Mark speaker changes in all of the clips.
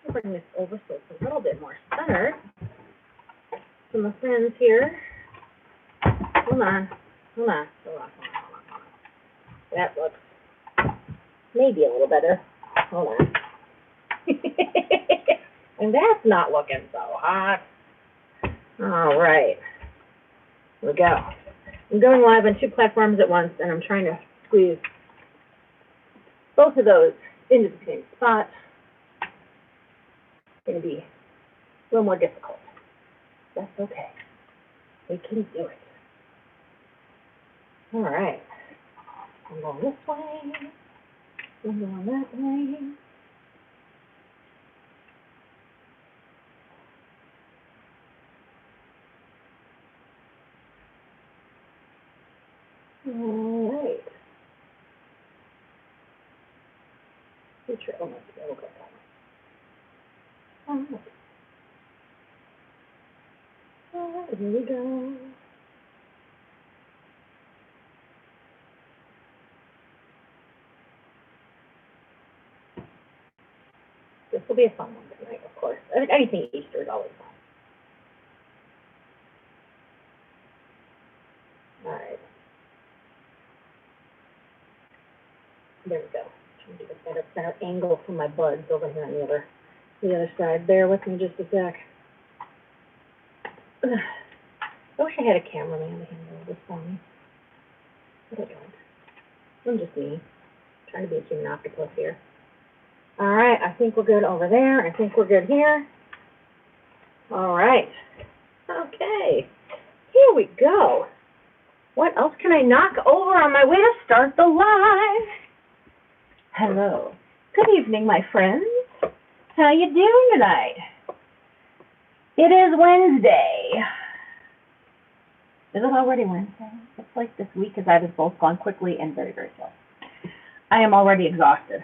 Speaker 1: I'll bring this over so it's a little bit more centered. So my friends here, hold on. That looks maybe a little better. Hold on. And that's not looking so hot. All right. Here we go. I'm going live on 2 platforms at once, and I'm trying to squeeze both of those into the same spot. It's going to be a little more difficult. That's okay. We can do it. All right. I'm going this way. I'm going that way. All right. Future elements. We'll go down. All right. Here we go. This will be a fun one tonight, of course. Anything Easter is always fun. All right. There we go. Trying to get a better angle from my buds over here on the other side. Bear with me just a sec. I wish I had a cameraman to handle this for me. But I don't. I'm just me, trying to be a human octopus here. All right, I think we're good over there. I think we're good here. All right. Okay, here we go. What else can I knock over on my way to start the live? Hello. Good evening, my friends. How you doing tonight? It is Wednesday. Is it already Wednesday? It's like this week has either both gone quickly and very, very slow. I am already exhausted.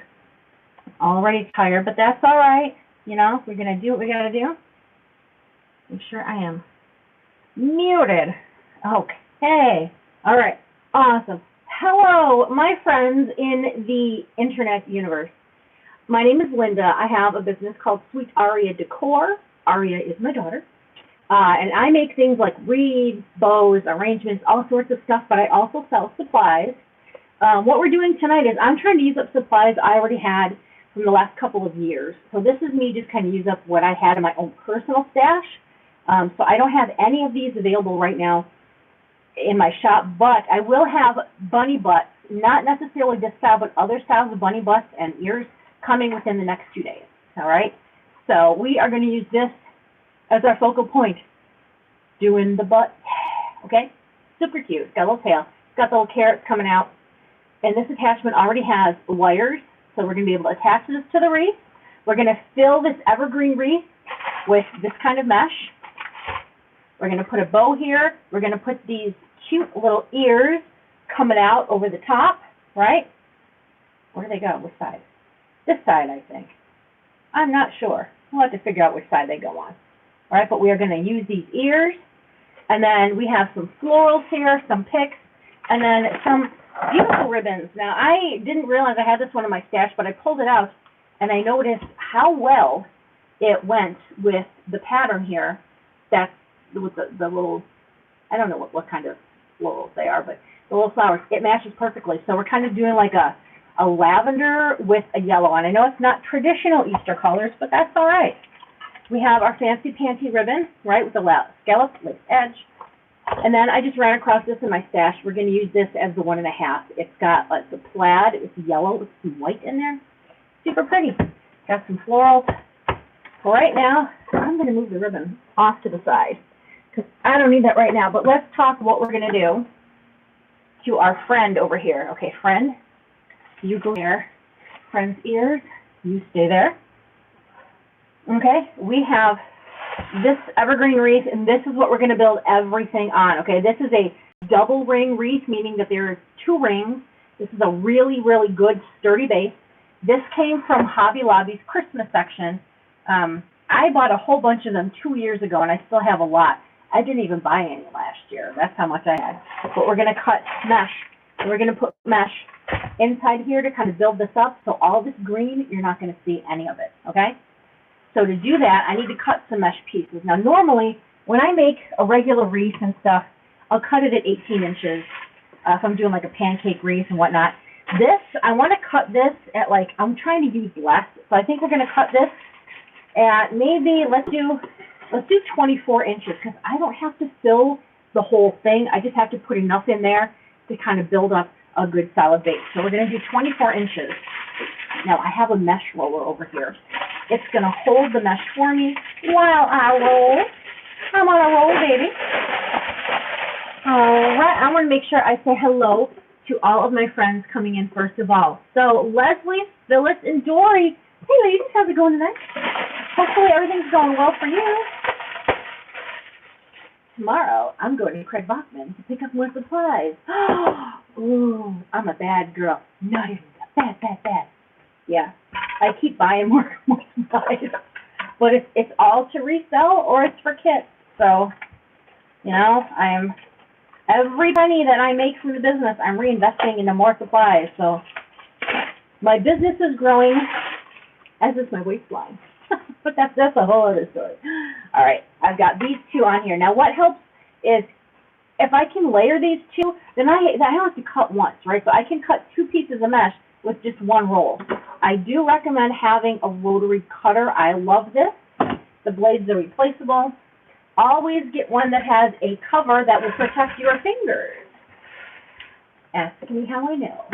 Speaker 1: Already tired, but that's all right. You know, we're going to do what we got to do. I'm sure I am muted. Okay. All right. Awesome. Hello, my friends in the internet universe. My name is Linda. I have a business called Sweet Aria Decor. Aria is my daughter. And I make things like wreaths, bows, arrangements, all sorts of stuff, but I also sell supplies. What we're doing tonight is I'm trying to use up supplies I already had from the last couple of years. So this is me just kind of use up what I had in my own personal stash. So I don't have any of these available right now in my shop, but I will have bunny butts, not necessarily this style, but other styles of bunny butts and ears coming within the next 2 days. All right. So we are going to use this as our focal point, doing the butt. Okay. Super cute. It's got a little tail. It's got the little carrots coming out. And this attachment already has wires, so we're going to be able to attach this to the wreath. We're going to fill this evergreen wreath with this kind of mesh. We're going to put a bow here. We're going to put these cute little ears coming out over the top, right? Where do they go? Which side? This side, I think. I'm not sure. We'll have to figure out which side they go on. All right, but we are going to use these ears. And then we have some florals here, some picks, and then some beautiful ribbons. Now, I didn't realize I had this one in my stash, but I pulled it out, and I noticed how well it went with the pattern here. That's with the little, I don't know what kind of florals they are, but the little flowers. It matches perfectly. So we're kind of doing like a lavender with a yellow. And I know it's not traditional Easter colors, but that's all right. We have our fancy panty ribbon, right, with the scallop lace edge. And then I just ran across this in my stash. We're going to use this as the 1.5. It's got it's a plaid. It's yellow with some white in there. Super pretty. Got some florals. So right now, I'm going to move the ribbon off to the side because I don't need that right now. But let's talk what we're going to do to our friend over here. Okay, friend, you go there. Friend's ears, you stay there. Okay, we have this evergreen wreath, and this is what we're going to build everything on. Okay, this is a double ring wreath, meaning that there are 2 rings. This is a really, really good sturdy base. This came from Hobby Lobby's Christmas section. I bought a whole bunch of them 2 years ago, and I still have a lot. I didn't even buy any last year. That's how much I had. But we're going to cut mesh, and we're going to put mesh inside here to kind of build this up. So all this green, you're not going to see any of it, okay? So to do that, I need to cut some mesh pieces. Now normally, when I make a regular wreath and stuff, I'll cut it at 18 inches if I'm doing like a pancake wreath and whatnot. This, I want to cut this at like, I'm trying to use less, so I think we're going to cut this at maybe, let's do 24 inches, because I don't have to fill the whole thing. I just have to put enough in there to kind of build up a good solid base. So we're going to do 24 inches. Now I have a mesh roller over here. It's going to hold the mesh for me while I roll. I'm on a roll, baby. All right, I want to make sure I say hello to all of my friends coming in first of all. So Leslie, Phyllis, and Dory. Hey ladies, how's it going tonight? Hopefully everything's going well for you. Tomorrow, I'm going to Craig Bachman to pick up more supplies. Ooh, I'm a bad girl. Not even that. Bad. Yeah, I keep buying more supplies. But it's all to resell or it's for kits. So, you know, every penny that I make from the business, I'm reinvesting into more supplies. So my business is growing, as is my waistline. But that's a whole other story. All right, I've got these two on here. Now what helps is if I can layer these two, then I don't have to cut once, right? So I can cut two pieces of mesh with just one roll. I do recommend having a rotary cutter. I love this. The blades are replaceable. Always get one that has a cover that will protect your fingers. Ask me how I know.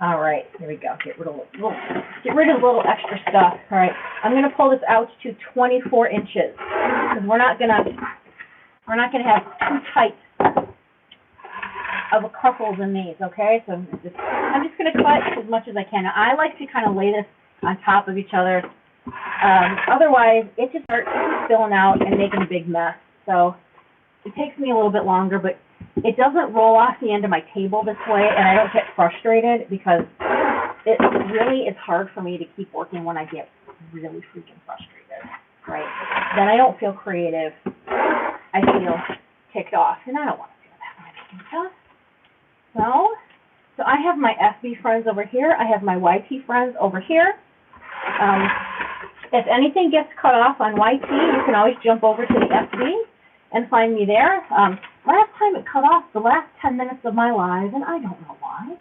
Speaker 1: All right, here we go. Get rid of a little extra stuff. All right, I'm going to pull this out to 24 inches because we're not gonna have too tight of a cruffles in these. Okay, so I'm just going to cut as much as I can. Now, I like to kind of lay this on top of each other. Otherwise, it just starts spilling out and making a big mess. So it takes me a little bit longer, but it doesn't roll off the end of my table this way, and I don't get frustrated because it really is hard for me to keep working when I get really freaking frustrated, right? Then I don't feel creative. I feel ticked off, and I don't want to feel that when I'm making stuff. So I have my FB friends over here. I have my YT friends over here. If anything gets cut off on YT, you can always jump over to the FB and find me there. Last time it cut off the last 10 minutes of my live, and I don't know why.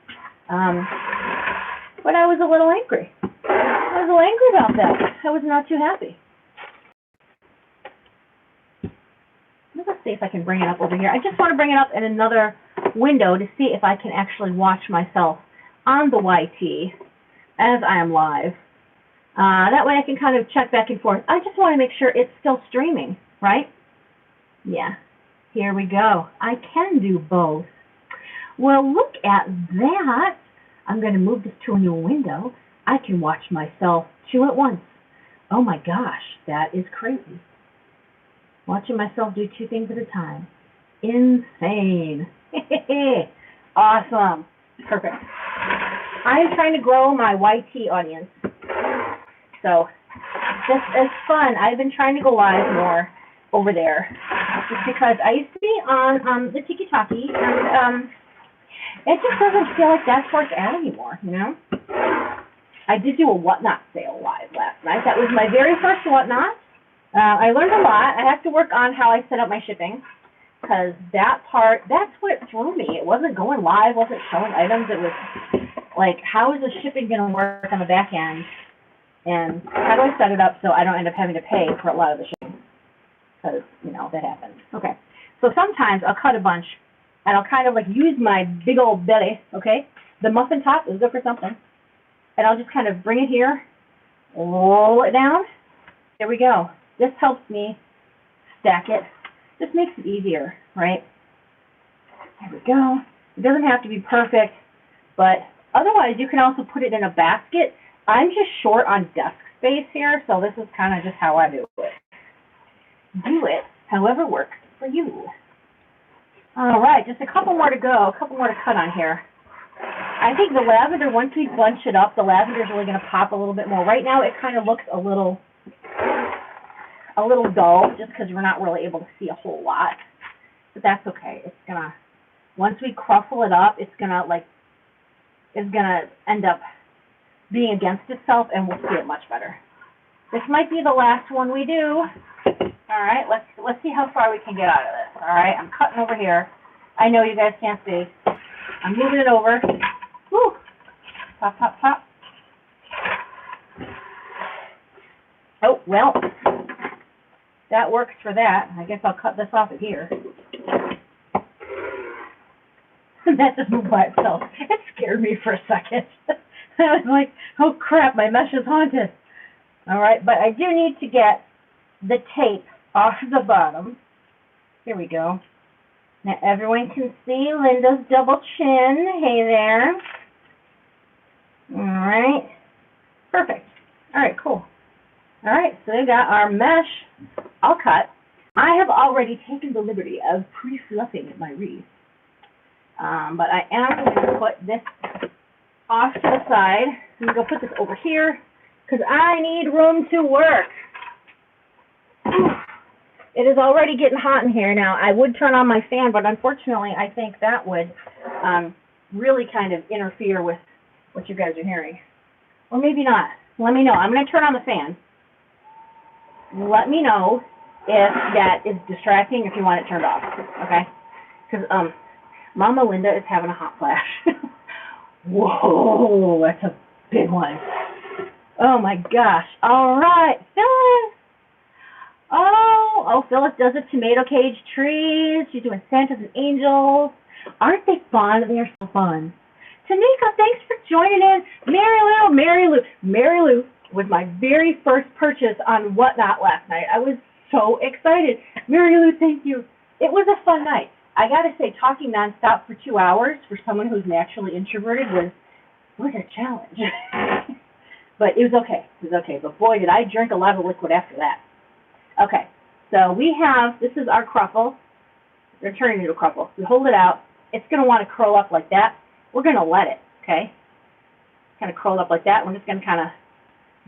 Speaker 1: But I was a little angry. I was a little angry about that. I was not too happy. Let's see if I can bring it up over here. I just want to bring it up in another window to see if I can actually watch myself on the YT as I am live. That way I can kind of check back and forth. I just want to make sure it's still streaming, right? Yeah. Here we go. I can do both. Well, look at that. I'm going to move this to a new window. I can watch myself two at once. Oh my gosh, that is crazy. Watching myself do two things at a time. Insane. Awesome. Perfect. I'm trying to grow my YT audience. So this is fun. I've been trying to go live more over there. Just because I used to be on the Tiki Talkie, and it just doesn't feel like that's where it's at anymore, you know? I did do a Whatnot sale live last night. That was my very first Whatnot. I learned a lot. I have to work on how I set up my shipping, because that part, that's what threw me. It wasn't going live, wasn't showing items. It was like, how is the shipping going to work on the back end? And how do I set it up so I don't end up having to pay for a lot of the shipping? Because, you know, that happens. Okay. So sometimes I'll cut a bunch, and I'll kind of like use my big old belly, okay? The muffin top is good for something. And I'll just kind of bring it here, roll it down. There we go. This helps me stack it. This makes it easier, right? There we go. It doesn't have to be perfect, but otherwise you can also put it in a basket. I'm just short on desk space here, so this is kind of just how I do it. Do it however works for you. All right, just a couple more to go, a couple more to cut on here. I think the lavender, once we bunch it up, the lavender is really going to pop a little bit more. Right now it kind of looks a little dull just because we're not really able to see a whole lot. But that's okay. It's going to, once we cruffle it up, it's going to end up being against itself, and we'll see it much better. This might be the last one we do. All right, let's see how far we can get out of this. All right, I'm cutting over here. I know you guys can't see. I'm moving it over. Woo! Pop, pop, pop. Oh, well, that works for that. I guess I'll cut this off of here. That just moved by itself. It scared me for a second. I was like, oh crap, my mesh is haunted. All right, but I do need to get the tape off the bottom. Here we go. Now everyone can see Linda's double chin. Hey there. All right. Perfect. All right, cool. All right, so we got our mesh all cut. I have already taken the liberty of pre-fluffing my wreath. But I am going to put this off to the side. I'm going to go put this over here because I need room to work. It is already getting hot in here now. I would turn on my fan, but unfortunately I think that would really kind of interfere with what you guys are hearing. Or maybe not. Let me know. I'm going to turn on the fan. Let me know if that is distracting, if you want it turned off, okay? Because Mama Linda is having a hot flash. Whoa, that's a big one. Oh my gosh. All right, Phyllis. Oh, Phyllis does a tomato cage trees. She's doing Santas and Angels. Aren't they fun? They are so fun. Tanika, thanks for joining in. Mary Lou was my very first purchase on Whatnot last night. I was so excited. Mary Lou, thank you. It was a fun night. I got to say, talking nonstop for 2 hours for someone who's naturally introverted was a challenge. But it was okay. It was okay. But boy, did I drink a lot of liquid after that. Okay, so we have, this is our cruffle. We're turning it into a cruffle. We hold it out. It's going to want to curl up like that. We're going to let it, okay? Kind of curl up like that. We're just going to kind of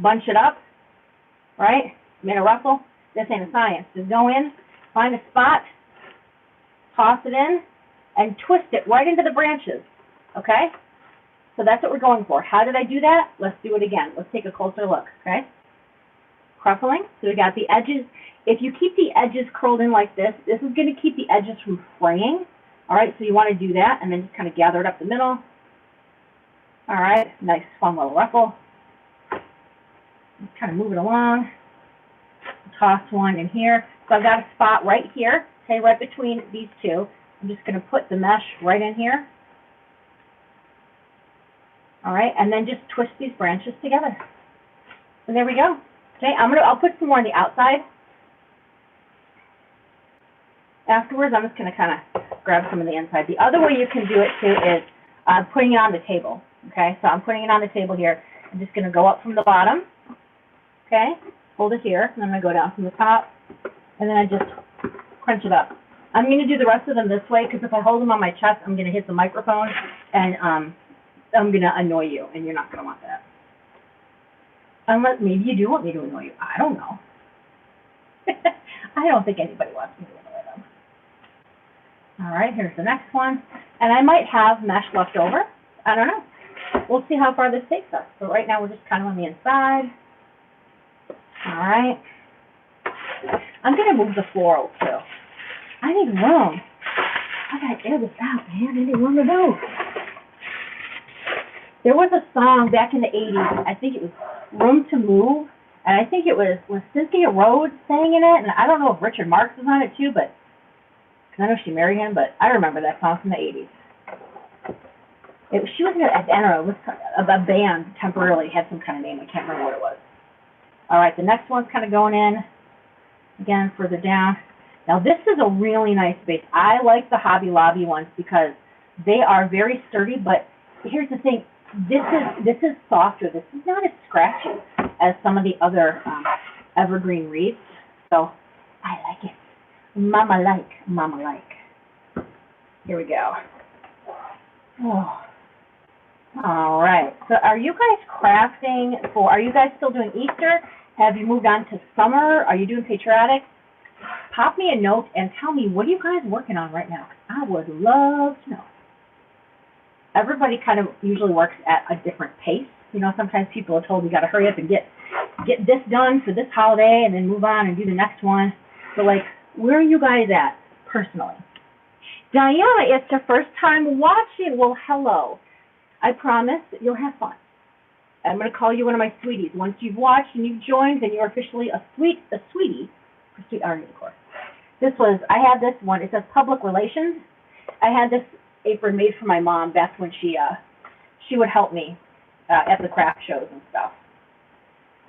Speaker 1: bunch it up, right? Made a ruffle. This ain't a science. Just go in, find a spot, toss it in, and twist it right into the branches, okay? So that's what we're going for. How did I do that? Let's do it again. Let's take a closer look, okay? Cruffling. So we got the edges. If you keep the edges curled in like this, this is going to keep the edges from fraying. All right, so you want to do that and then just kind of gather it up the middle. All right, nice fun little ruffle. Just kind of move it along. Toss one in here. So I've got a spot right here, okay, right between these two. I'm just going to put the mesh right in here. All right, and then just twist these branches together. And there we go. Okay, I'll put some more on the outside. Afterwards, I'm just going to kind of grab some of the inside. The other way you can do it too is putting it on the table. Okay, so I'm putting it on the table here. I'm just going to go up from the bottom. Okay, hold it here, and I'm going to go down from the top, and then I just crunch it up. I'm going to do the rest of them this way because if I hold them on my chest, I'm going to hit the microphone, and I'm going to annoy you, and you're not going to want that. Unless maybe you do want me to annoy you. I don't know. I don't think anybody wants me to annoy them. All right, here's the next one. And I might have mesh left over. I don't know. We'll see how far this takes us. So right now we're just kind of on the inside. All right. I'm going to move the floral too. I need room. I got to air this out, man. I need room to move. There was a song back in the 80s. I think it was Room to Move. And I think it was Cynthia Rhodes sang in it. And I don't know if Richard Marx was on it too, but I know she married him, but I remember that song from the 80s. She was in I don't know, it was a band temporarily, had some kind of name. I can't remember what it was. All right, the next one's kind of going in. Again, further down. Now, this is a really nice base. I like the Hobby Lobby ones because they are very sturdy, but here's the thing. This is softer. This is not as scratchy as some of the other evergreen wreaths. So I like it. Mama like. Here we go. Oh. All right. So are you guys crafting are you guys still doing Easter? Have you moved on to summer? Are you doing patriotic? Pop me a note and tell me, what are you guys working on right now? I would love to know. Everybody kind of usually works at a different pace. You know, sometimes people are told you got to hurry up and get get this done for this holiday and then move on and do the next one. So like, where are you guys at personally? Diana, it's your first time watching. Well, hello. I promise you'll have fun. I'm going to call you one of my sweeties. Once you've watched and you've joined, then you're officially a sweetie for Sweet Art and Decor. I had this one. It says Public Relations. I had this apron made for my mom back when she would help me at the craft shows and stuff.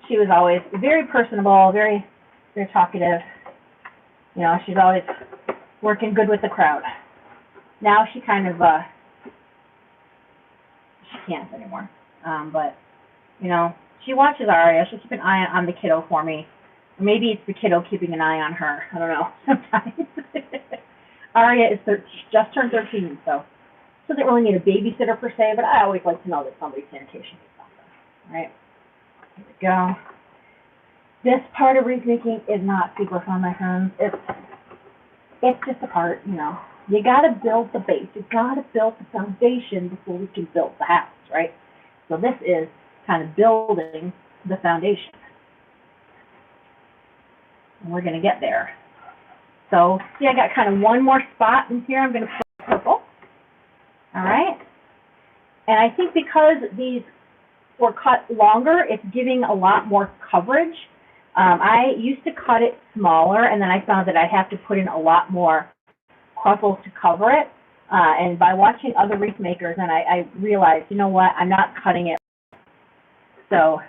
Speaker 1: She was always very personable, very, very talkative. You know, she's always working good with the crowd. Now she kind of, she can't anymore. But, you know, she watches Aria. She'll keep an eye on the kiddo for me. Or maybe it's the kiddo keeping an eye on her. I don't know, sometimes. Aria is just turned 13, so she doesn't really need a babysitter per se, but I always like to know that somebody's sanitation is something. All right, here we go. This part of wreath making is not super fun, my friends. It's just a part, you know. You gotta build the base. You gotta build the foundation before we can build the house, right? So this is kind of building the foundation. And we're gonna get there. So see, I got kind of one more spot in here. I'm gonna put purple. All right. And I think because these were cut longer, it's giving a lot more coverage. I used to cut it smaller, and then I found that I have to put in a lot more purples to cover it. And by watching other wreath makers, and I realized, you know what, I'm not cutting it. So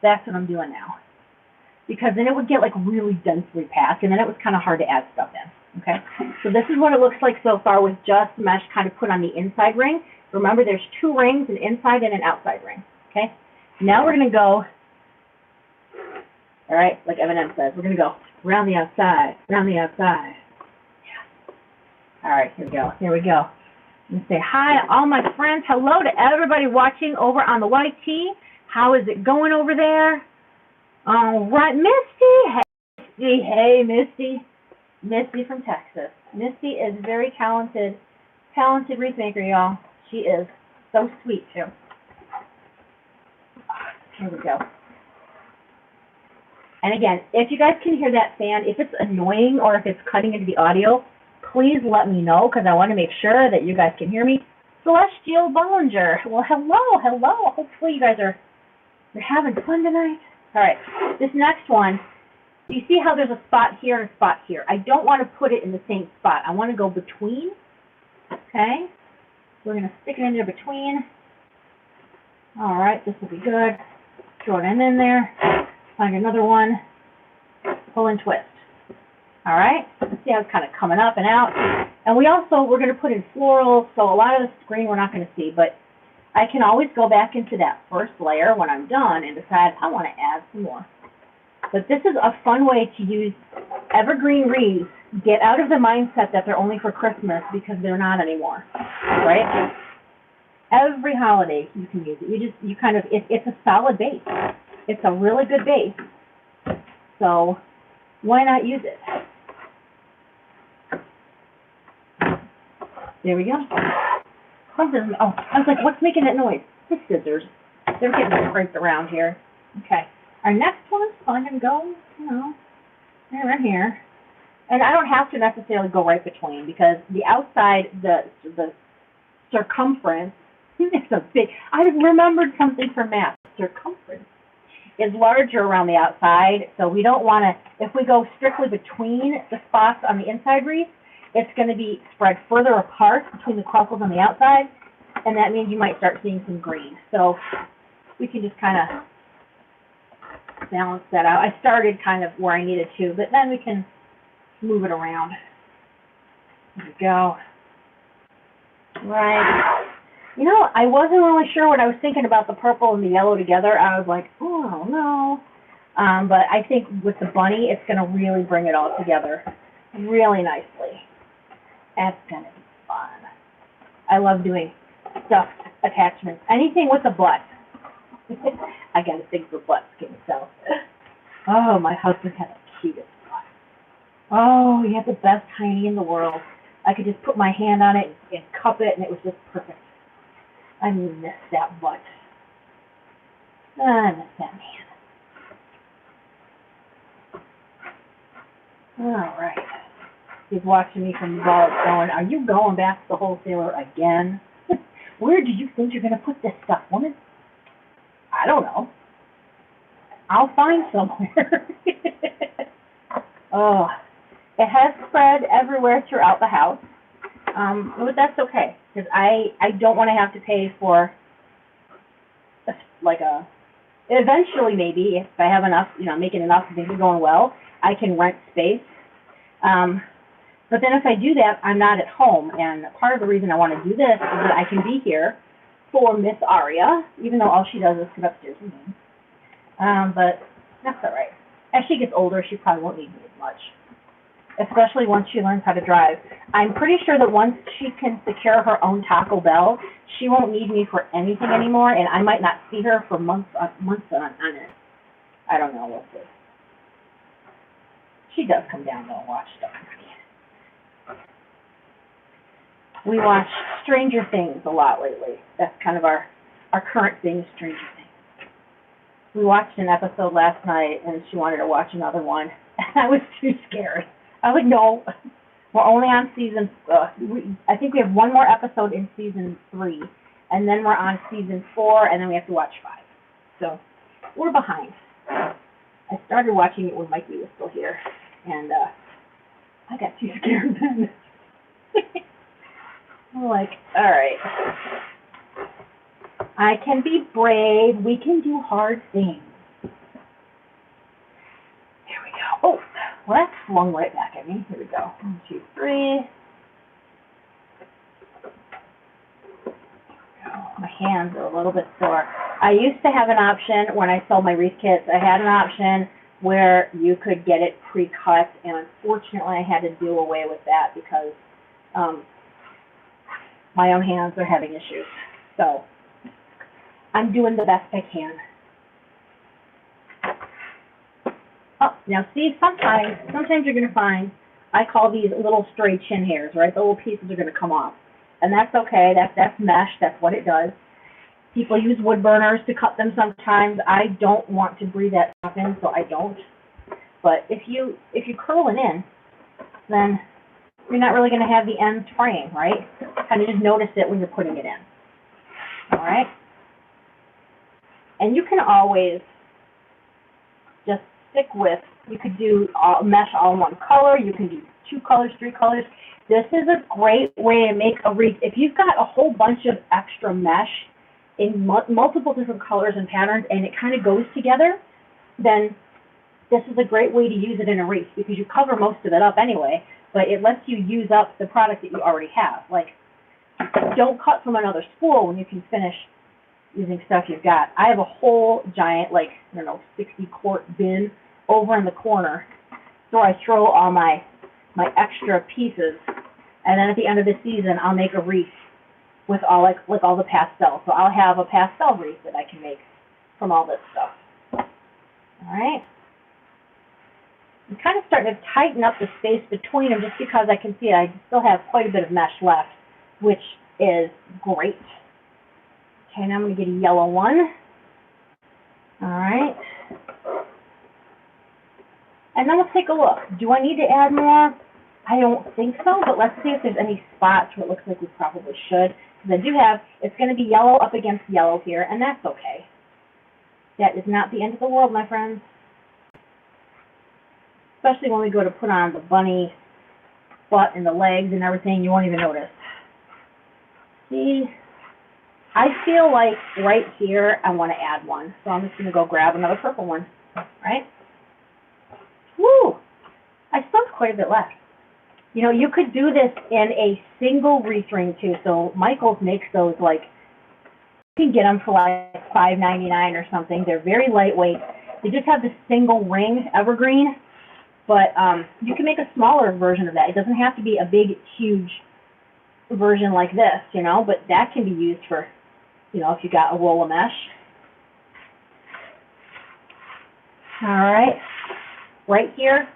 Speaker 1: that's what I'm doing now. Because then it would get like really densely packed, and then it was kind of hard to add stuff in. Okay, so this is what it looks like so far with just mesh kind of put on the inside ring. Remember, there's 2 rings, an inside and an outside ring. Okay, now we're going to go, all right, like Eminem says, we're going to go around the outside, around the outside. Yeah. All right, here we go, here we go. I'm going to say hi to all my friends. Hello to everybody watching over on the YT. How is it going over there? All right, Misty. Hey, Misty. Misty from Texas. Misty is very talented wreath maker, y'all. She is so sweet, too. Here we go. And again, if you guys can hear that fan, if it's annoying or if it's cutting into the audio, please let me know, because I want to make sure that you guys can hear me. Celestial Bollinger. Well, hello. Hopefully you guys you're having fun tonight. All right, this next one, you see how there's a spot here and a spot here. I don't want to put it in the same spot. I want to go between, okay? We're going to stick it in there between. All right, this will be good. Throw it in there. Find another one. Pull and twist. All right, see how it's kind of coming up and out. And we're going to put in florals, so a lot of the screen we're not going to see, but I can always go back into that first layer when I'm done and decide I want to add some more. But this is a fun way to use evergreen wreaths. Get out of the mindset that they're only for Christmas, because they're not anymore, right? Every holiday you can use it. It's a solid base. It's a really good base. So why not use it? There we go. I was like, what's making that noise? The scissors. They're getting scraped around here. Okay. Our next one, I'm going to go, right here. And I don't have to necessarily go right between, because the outside, the circumference, it's a big, I remembered something from math. Circumference is larger around the outside, so we don't want to, if we go strictly between the spots on the inside wreath, it's going to be spread further apart between the cruckles on the outside, and that means you might start seeing some green. So we can just kind of balance that out. I started kind of where I needed to, but then we can move it around. There we go. Right. You know, I wasn't really sure what I was thinking about the purple and the yellow together. I was like, oh, no. But I think with the bunny, it's going to really bring it all together really nicely. That's going to be fun. I love doing stuffed attachments. Anything with a butt. I got a thing for butt skin, so. Oh, my husband had the cutest butt. Oh, he had the best hiney in the world. I could just put my hand on it and cup it, and it was just perfect. I miss that butt. I miss that man. All right. He's watching me from the vault going, are you going back to the wholesaler again? Where do you think you're going to put this stuff, woman? I don't know. I'll find somewhere. Oh, it has spread everywhere throughout the house. But that's okay, because I don't want to have to pay for, eventually maybe, if I have enough, making enough and things are going well, I can rent space. But then if I do that, I'm not at home, and part of the reason I want to do this is that I can be here for Miss Aria, even though all she does is sit upstairs with me. But that's all right. As she gets older, she probably won't need me as much, especially once she learns how to drive. I'm pretty sure that once she can secure her own Taco Bell, she won't need me for anything anymore, and I might not see her for months on end. I don't know, we'll see. She does come down, though, and watch stuff with me. We watch Stranger Things a lot lately. That's kind of our current thing, Stranger Things. We watched an episode last night, and she wanted to watch another one, and I was too scared. I was like, no, we're only on season, I think we have one more episode in season 3, and then we're on season 4, and then we have to watch 5. So, we're behind. I started watching it when Mikey was still here, and I got too scared then. I'm like, all right. I can be brave. We can do hard things. Here we go. Oh, well, that swung right back at me. Here we go. 1, 2, 3. My hands are a little bit sore. I used to have an option when I sold my wreath kits. I had an option where you could get it pre-cut, and unfortunately I had to do away with that because my own hands are having issues. So I'm doing the best I can. Oh, now see, sometimes you're going to find, I call these little stray chin hairs, right? The little pieces are going to come off. And that's okay. That's mesh. That's what it does. People use wood burners to cut them sometimes. I don't want to breathe that stuff in, so I don't. But if you curl it in, then you're not really going to have the ends fraying, right? Kind of just notice it when you're putting it in. All right? And you can always just stick with, you could do mesh all in one color. You can do 2 colors, 3 colors. This is a great way to make a wreath. If you've got a whole bunch of extra mesh in multiple different colors and patterns, and it kind of goes together, then this is a great way to use it in a wreath because you cover most of it up anyway, but it lets you use up the product that you already have. Like, don't cut from another spool when you can finish using stuff you've got. I have a whole giant, 60-quart bin over in the corner, so I throw all my extra pieces, and then at the end of the season, I'll make a wreath with all all the pastels. So I'll have a pastel wreath that I can make from all this stuff. All right. I'm kind of starting to tighten up the space between them just because I can see I still have quite a bit of mesh left, which is great. Okay, now I'm going to get a yellow one. All right. And then we'll take a look. Do I need to add more? I don't think so, but let's see if there's any spots where it looks like we probably should. Because I do have, it's going to be yellow up against yellow here, and that's okay. That is not the end of the world, my friends. Especially when we go to put on the bunny butt and the legs and everything, you won't even notice. See? I feel like right here I want to add one, so I'm just going to go grab another purple one, right? Woo! I still have quite a bit left. You know, you could do this in a single wreath ring too. So Michaels makes those you can get them for like $5.99 or something. They're very lightweight. They just have this single ring evergreen, but you can make a smaller version of that. It doesn't have to be a big, huge version like this, you know, but that can be used for, you know, if you got a roll of mesh. All right. Right here,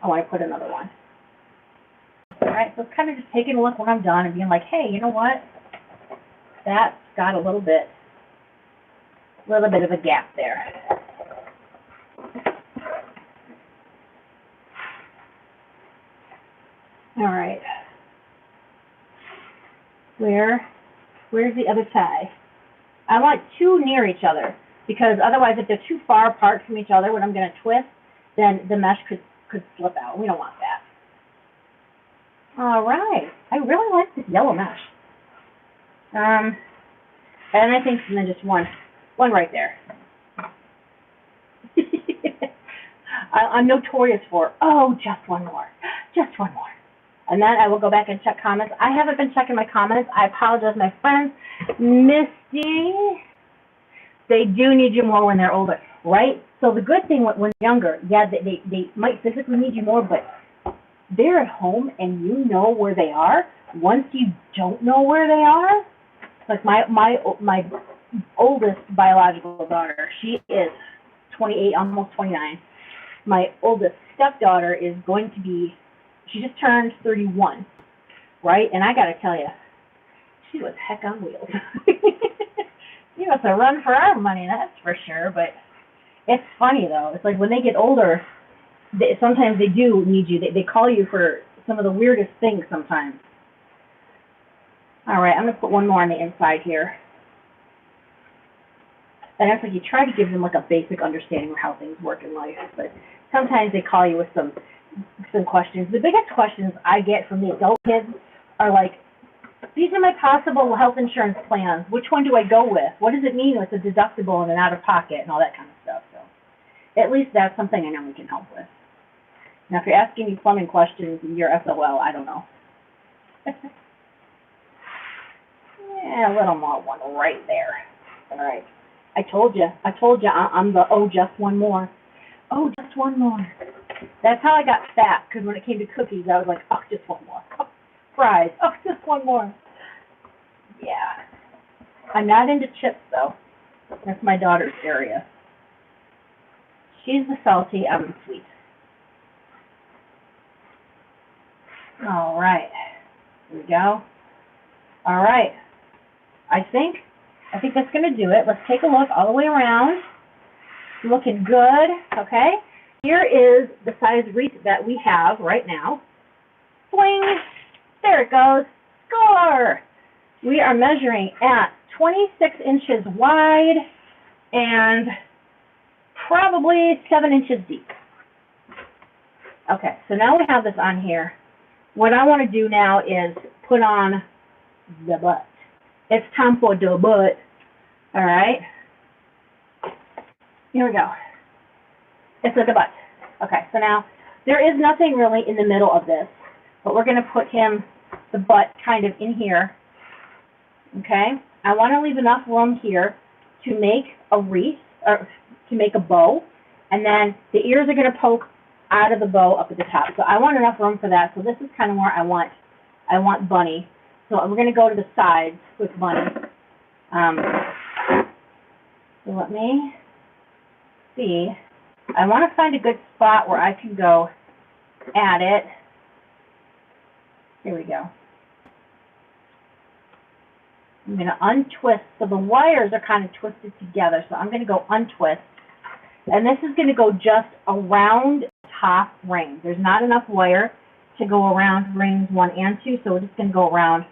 Speaker 1: I want to put another one. All right, so it's kind of just taking a look when I'm done and being like, hey, you know what? That's got a little bit of a gap there. Where's the other tie? I want two near each other because otherwise if they're too far apart from each other when I'm going to twist, then the mesh could slip out. We don't want that. All right. I really like this yellow mesh. And I think then just one right there. I'm notorious for, oh, just one more. And then I will go back and check comments. I haven't been checking my comments. I apologize, my friends. Misty, they do need you more when they're older, right? So the good thing when they're younger, yeah, they might physically need you more, but they're at home and you know where they are. Once you don't know where they are, like my oldest biological daughter, she is 28, almost 29. My oldest stepdaughter is going to be, she just turned 31, right? And I got to tell you, she was heck on wheels. You know, it's a run for our money, that's for sure. But it's funny, though. It's like when they get older, sometimes they do need you. They call you for some of the weirdest things sometimes. All right, I'm going to put one more on the inside here. And that's like you try to give them like a basic understanding of how things work in life. But sometimes they call you with some questions. The biggest questions I get from the adult kids are like, these are my possible health insurance plans. Which one do I go with? What does it mean with a deductible and an out-of-pocket and all that kind of stuff? So at least that's something I know we can help with. Now, if you're asking me plumbing questions and you're SOL, I don't know. Yeah, a little more, one right there. All right. I told you, I'm the, oh, just one more. Oh, just one more. That's how I got fat, because when it came to cookies, I was like, oh, just one more. Oh, fries, oh, just one more. Yeah. I'm not into chips, though. That's my daughter's area. She's the salty, I'm the sweet. All right. Here we go. All right. I think that's going to do it. Let's take a look all the way around. Looking good, okay? Here is the size wreath that we have right now. Swing. There it goes. Score! We are measuring at 26 inches wide and probably 7 inches deep. Okay, so now we have this on here. What I want to do now is put on the butt. It's time for the butt. All right. Here we go. It's the butt. Okay, so now there is nothing really in the middle of this, but we're going to put the butt kind of in here. Okay. I want to leave enough room here to make a wreath, or to make a bow, and then the ears are going to poke out of the bow up at the top. So I want enough room for that. So this is kind of where I want Bunny. So we're going to go to the sides with Bunny. So let me see. I want to find a good spot where I can go at it. Here we go. I'm going to untwist. So the wires are kind of twisted together. So I'm going to go untwist. And this is going to go just around top ring. There's not enough wire to go around rings 1 and 2. So we're just going to go around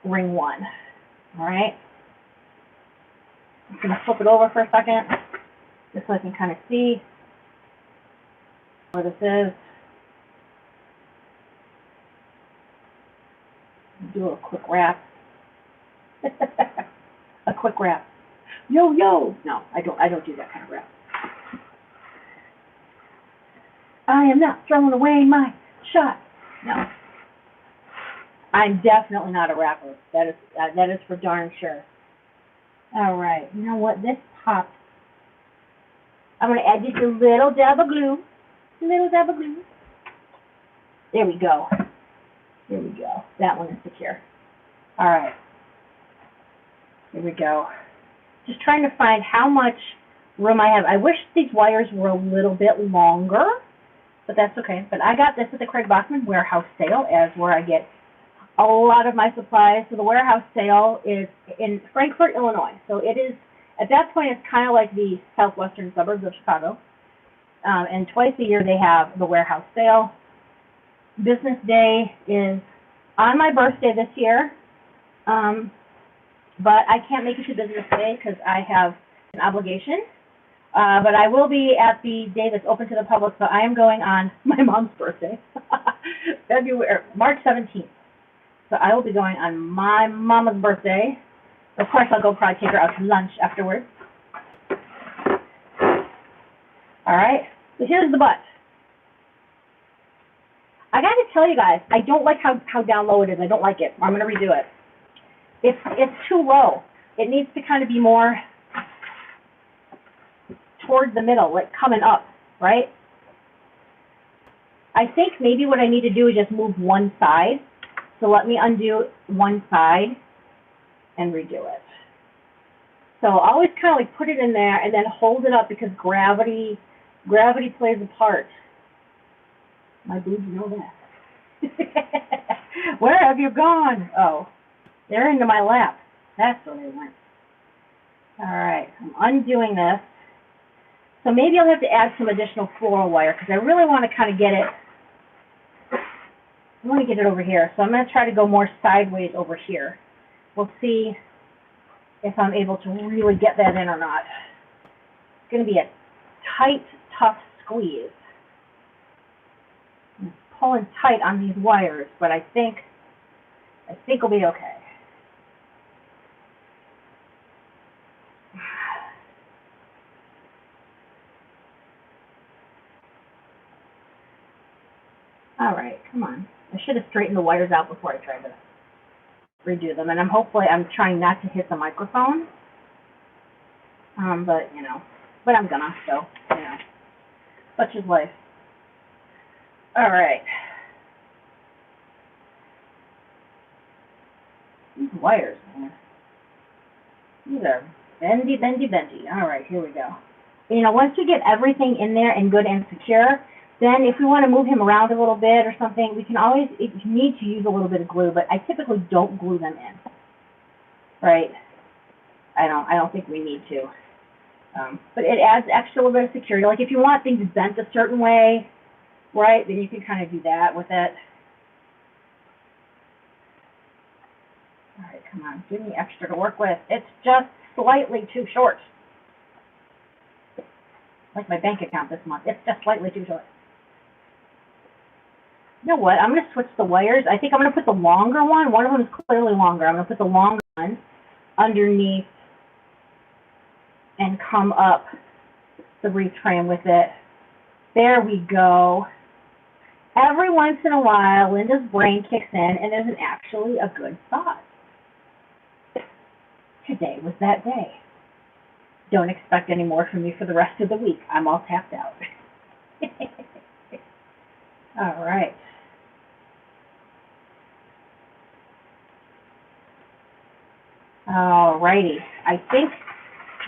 Speaker 1: ring 1. All right. I'm going to flip it over for a second, just so I can kind of see where this is. Do a quick wrap. A quick wrap. Yo, yo. No, I don't do that kind of wrap. I am not throwing away my shot. No. I'm definitely not a rapper. That is for darn sure. All right. You know what? This popped. I'm going to add just a little dab of glue. A little dab of glue. There we go. There we go. That one is secure. All right. Here we go. Just trying to find how much room I have. I wish these wires were a little bit longer, but that's okay. But I got this at the Craig Bachman warehouse sale, as where I get a lot of my supplies. So the warehouse sale is in Frankfort, Illinois. So it is, at that point, it's kind of like the southwestern suburbs of Chicago. And twice a year they have the warehouse sale. Business day is on my birthday this year. But I can't make it to business today because I have an obligation. But I will be at the day that's open to the public, so I am going on my mom's birthday, March 17th. So I will be going on my mama's birthday. Of course, I'll go probably take her out to lunch afterwards. All right, so here's the butt. I got to tell you guys, I don't like how down low it is. I don't like it. I'm going to redo it. It's too low. It needs to kind of be more towards the middle, like coming up, right? I think maybe what I need to do is just move one side. So let me undo one side and redo it. So always kind of like put it in there and then hold it up because gravity plays a part. My boobs know that. Where have you gone? Oh, they're into my lap. That's where they went. All right, I'm undoing this. So maybe I'll have to add some additional floral wire because I really want to kind of get it. I want to get it over here. So I'm going to try to go more sideways over here. We'll see if I'm able to really get that in or not. It's going to be a tight, tough squeeze. I'm pulling tight on these wires, but I think we'll be okay. All right, come on. I should have straightened the wires out before I tried to redo them, and I'm trying not to hit the microphone. But I'm gonna, so such is life. All right. These wires, man. These are bendy, bendy, bendy. All right, here we go. Once you get everything in there and good and secure, then if we want to move him around a little bit or something, we can always, if you need to, use a little bit of glue, but I typically don't glue them in, right? I don't think we need to. But it adds extra little bit of security. Like if you want things bent a certain way, right, then you can kind of do that with it. All right, come on, give me extra to work with. It's just slightly too short. Like my bank account this month, it's just slightly too short. You know what? I'm going to switch the wires. I think I'm going to put the longer one. One of them is clearly longer. I'm going to put the longer one underneath and come up the wreath frame with it. There we go. Every once in a while, Linda's brain kicks in and there's actually a good thought. Today was that day. Don't expect any more from me for the rest of the week. I'm all tapped out. All right. All righty. I think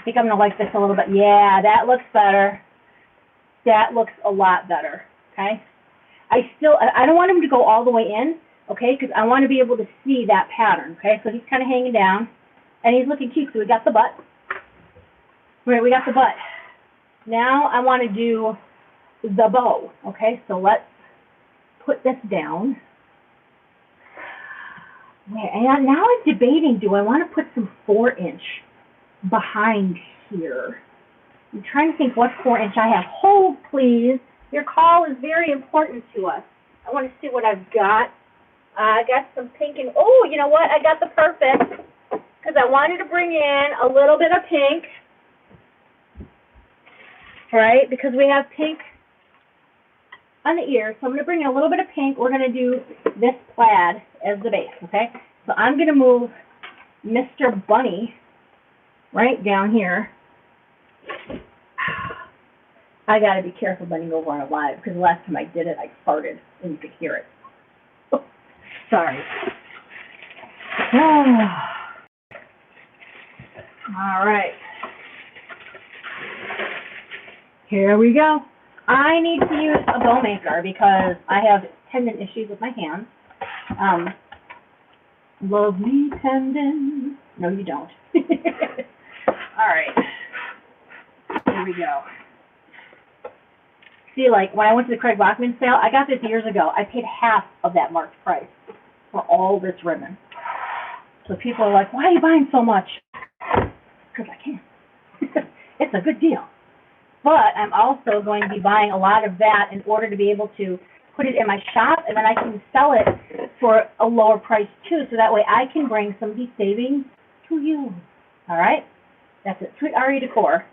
Speaker 1: I'm going to like this a little bit. Yeah, that looks better. That looks a lot better, okay? I don't want him to go all the way in, okay, because I want to be able to see that pattern, okay? So he's kind of hanging down, and he's looking cute. So we got the butt. Right, we got the butt. Now I want to do the bow, okay? So let's put this down. And now I'm debating, do I want to put some 4-inch behind here? I'm trying to think what 4-inch I have. Hold, please. Your call is very important to us. I want to see what I've got. I got some pink and, oh, you know what? I got the perfect, because I wanted to bring in a little bit of pink, right? Because we have pink on the ears, so I'm going to bring in a little bit of pink. We're going to do this plaid as the base, okay? So I'm going to move Mr. Bunny right down here. I got to be careful bending over on it live, because the last time I did it, I farted, and you could hear it. Oh, sorry. All right. Here we go. I need to use a bow maker because I have tendon issues with my hands. Lovely tendon. No, you don't. All right. Here we go. See, like when I went to the Craig Bachman sale, I got this years ago. I paid half of that marked price for all this ribbon. So people are like, why are you buying so much? Because I can. It's a good deal. But I'm also going to be buying a lot of that in order to be able to put it in my shop, and then I can sell it for a lower price too, so that way I can bring some of these savings to you. All right? That's it. Sweet RE Decor.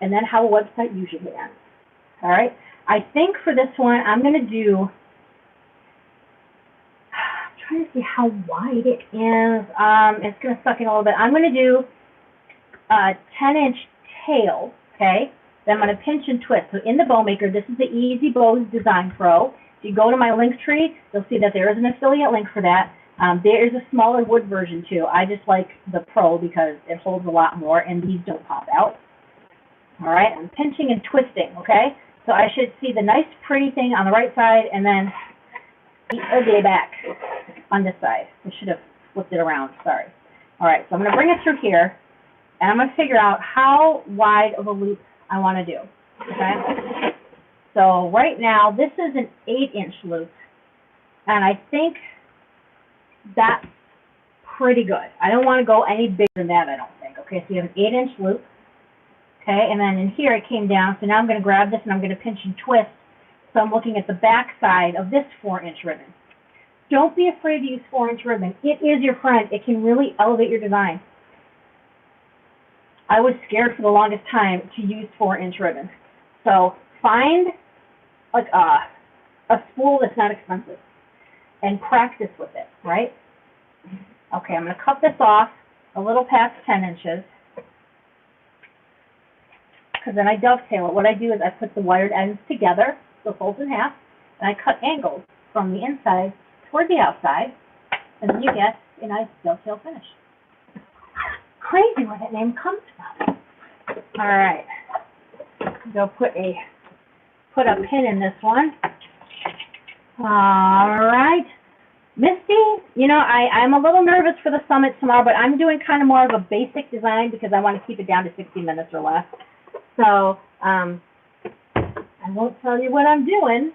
Speaker 1: And then how a website usually ends. All right? I think for this one, I'm going to do, I'm trying to see how wide it is. It's going to suck in a little bit. I'm going to do a 10-inch tail, okay? Then I'm going to pinch and twist. So in the Bow Maker, this is the Easy Bows Design Pro. If you go to my link tree, you'll see that there is an affiliate link for that. There is a smaller wood version too. I just like the Pro because it holds a lot more and these don't pop out. All right, I'm pinching and twisting, okay? So I should see the nice pretty thing on the right side and then the ugly back on this side. I should have flipped it around, sorry. All right, so I'm going to bring it through here and I'm going to figure out how wide of a loop I want to do, okay? So right now, this is an 8-inch loop, and I think that's pretty good. I don't want to go any bigger than that, I don't think. Okay, so you have an 8-inch loop, okay, and then in here it came down, so now I'm going to grab this and I'm going to pinch and twist, so I'm looking at the back side of this 4-inch ribbon. Don't be afraid to use 4-inch ribbon. It is your friend. It can really elevate your design. I was scared for the longest time to use 4-inch ribbon. So find like a spool that's not expensive and practice with it, right? Okay, I'm going to cut this off a little past 10 inches because then I dovetail it. What I do is I put the wired ends together, so fold in half, and I cut angles from the inside toward the outside, and then you get a nice dovetail finish. Crazy where that name comes from. All right, go put a pin in this one. All right, Misty, you know, I'm a little nervous for the summit tomorrow, but I'm doing kind of more of a basic design because I want to keep it down to 60 minutes or less. So I won't tell you what I'm doing.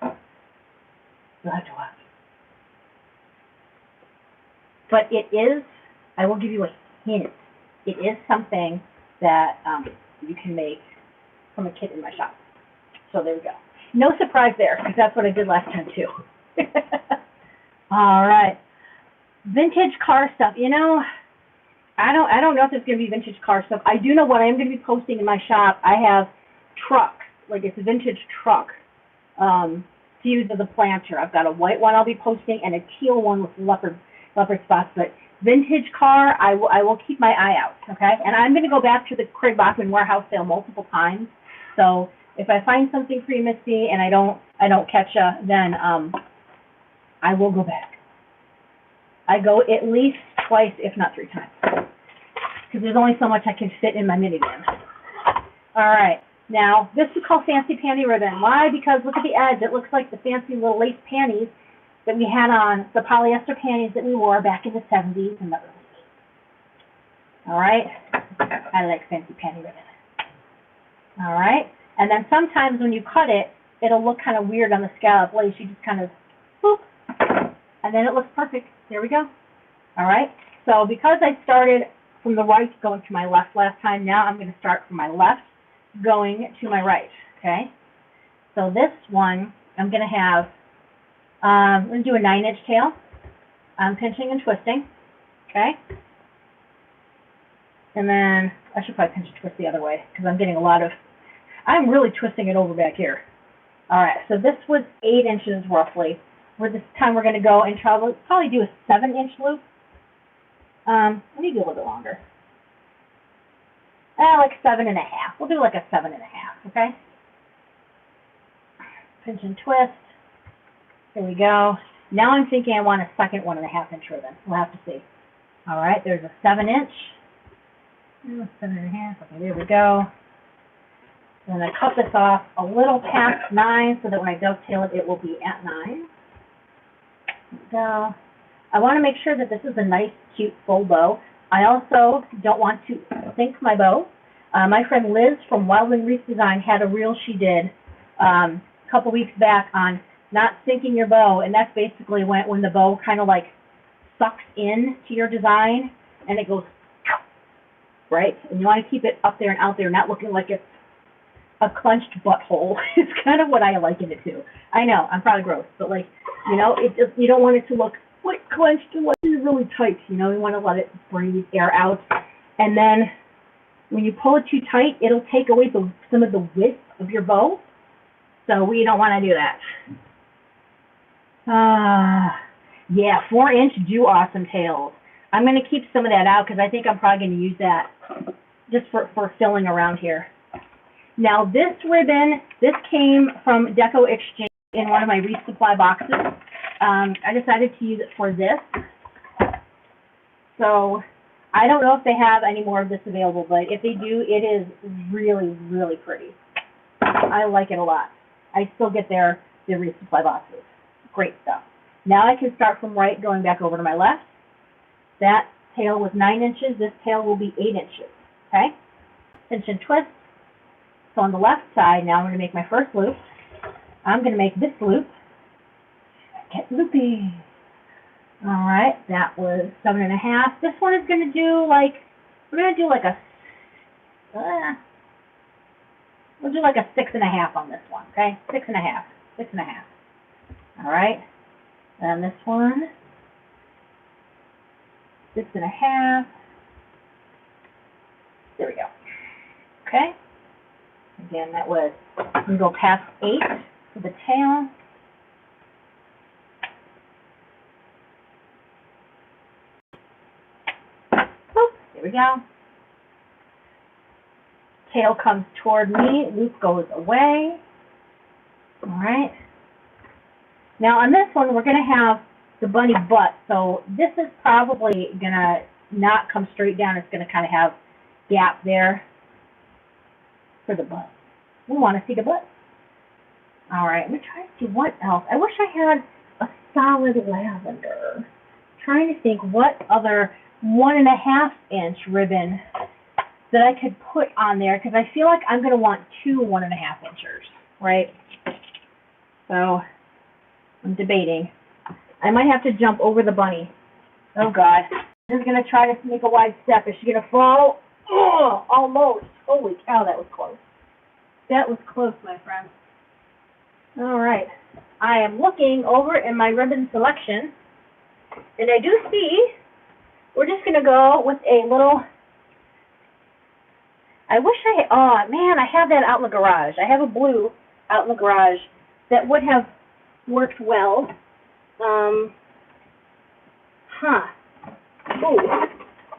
Speaker 1: You'll have to watch. But it is, I will give you a hint. It is something that you can make from a kit in my shop. So there we go. No surprise there, because that's what I did last time too. All right. Vintage car stuff. You know, I don't know if it's going to be vintage car stuff. I do know what I am going to be posting in my shop. I have trucks, like it's a vintage truck fused as a planter. I've got a white one I'll be posting and a teal one with leopard spots. But vintage car, I will keep my eye out, okay? And I'm going to go back to the Craig Bachman warehouse sale multiple times. So if I find something for you, Misty, and I don't catch you, then I will go back. I go at least twice, if not 3 times, because there's only so much I can fit in my minivan. All right, now this is called fancy panty ribbon. Why? Because look at the edge. It looks like the fancy little lace panties that we had on, the polyester panties that we wore back in the 70s and the early 80s. All right, I like fancy panty ribbon. All right, and then sometimes when you cut it, it'll look kind of weird on the scallop lace. You just kind of, boop, and then it looks perfect. There we go. All right, so because I started from the right going to my left last time, now I'm going to start from my left going to my right, okay? So this one, I'm going to have, I'm going to do a 9-inch tail. I'm pinching and twisting, okay? And then I should probably pinch and twist the other way because I'm getting a lot of, I'm really twisting it over back here. All right, so this was 8 inches roughly. Where this time we're going to go and probably do a 7-inch loop. Let me do a little bit longer. Like 7.5. We'll do like a 7.5, okay? Pinch and twist. There we go. Now I'm thinking I want a second 1.5-inch ribbon. We'll have to see. All right, there's a 7-inch. 7.5. Okay, there we go. And then I cut this off a little past 9 so that when I dovetail it, it will be at 9. So I want to make sure that this is a nice, cute, full bow. I also don't want to sink my bow. My friend Liz from Wildling Wreath Design had a reel she did a couple weeks back on not sinking your bow, and that's basically when the bow kind of like sucks in to your design and it goes, right? And you want to keep it up there and out there, not looking like it's a clenched butthole. It's kind of what I liken it to. I know, I'm probably gross, but like, you know, it just, you don't want it to look like clenched and like really tight. You know, you want to let it breathe air out. And then when you pull it too tight, it'll take away some of the width of your bow. So we don't want to do that. Yeah, 4-inch do awesome tails. I'm going to keep some of that out because I think I'm probably going to use that just for filling around here. Now this ribbon, this came from Decor Exchange in one of my wreath supply boxes. I decided to use it for this. So I don't know if they have any more of this available, but if they do, it is really, really pretty. I like it a lot. I still get the wreath supply boxes. Great stuff. Now I can start from right, going back over to my left. That tail was 9 inches. This tail will be 8 inches. Okay? Pinch and twist. So on the left side, now I'm going to make my first loop. I'm going to make this loop. Get loopy. All right, that was 7.5. This one is going to do like, we're going to do like a, we'll do like a 6.5 on this one, okay? 6.5, 6.5. All right, and this one, 6.5. There we go. Okay. Again, that was, we go past 8 for the tail. Oop, there we go. Tail comes toward me, loop goes away. All right. Now on this one, we're going to have the bunny butt. So this is probably going to not come straight down. It's going to kind of have gap there for the butt. We want to see the butt. All right, let me try to see what else. I wish I had a solid lavender. I'm trying to think what other 1.5-inch ribbon that I could put on there, because I feel like I'm going to want 2 1.5-inchers, right? So I'm debating. I might have to jump over the bunny. Oh, God. I'm just going to try to make a wide step. Is she going to fall? Oh, almost. Holy cow, that was close. That was close, my friend. All right. I am looking over in my ribbon selection, and I do see we're just going to go with a little, I wish oh, man, I have that out in the garage. I have a blue out in the garage that would have worked well. Ooh,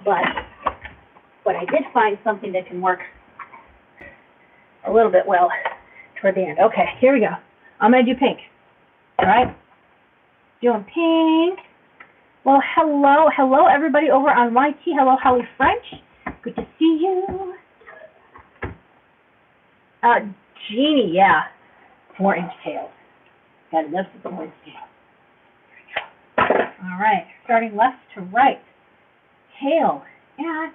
Speaker 1: but I did find something that can work a little bit well toward the end. Okay, here we go. I'm going to do pink. All right? Doing pink. Well, hello, everybody over on YT. Hello, Holly French. Good to see you. Jeannie, yeah. 4-inch tails. Gotta love the 4-inch tails. There we go. All right, starting left to right. Tail at,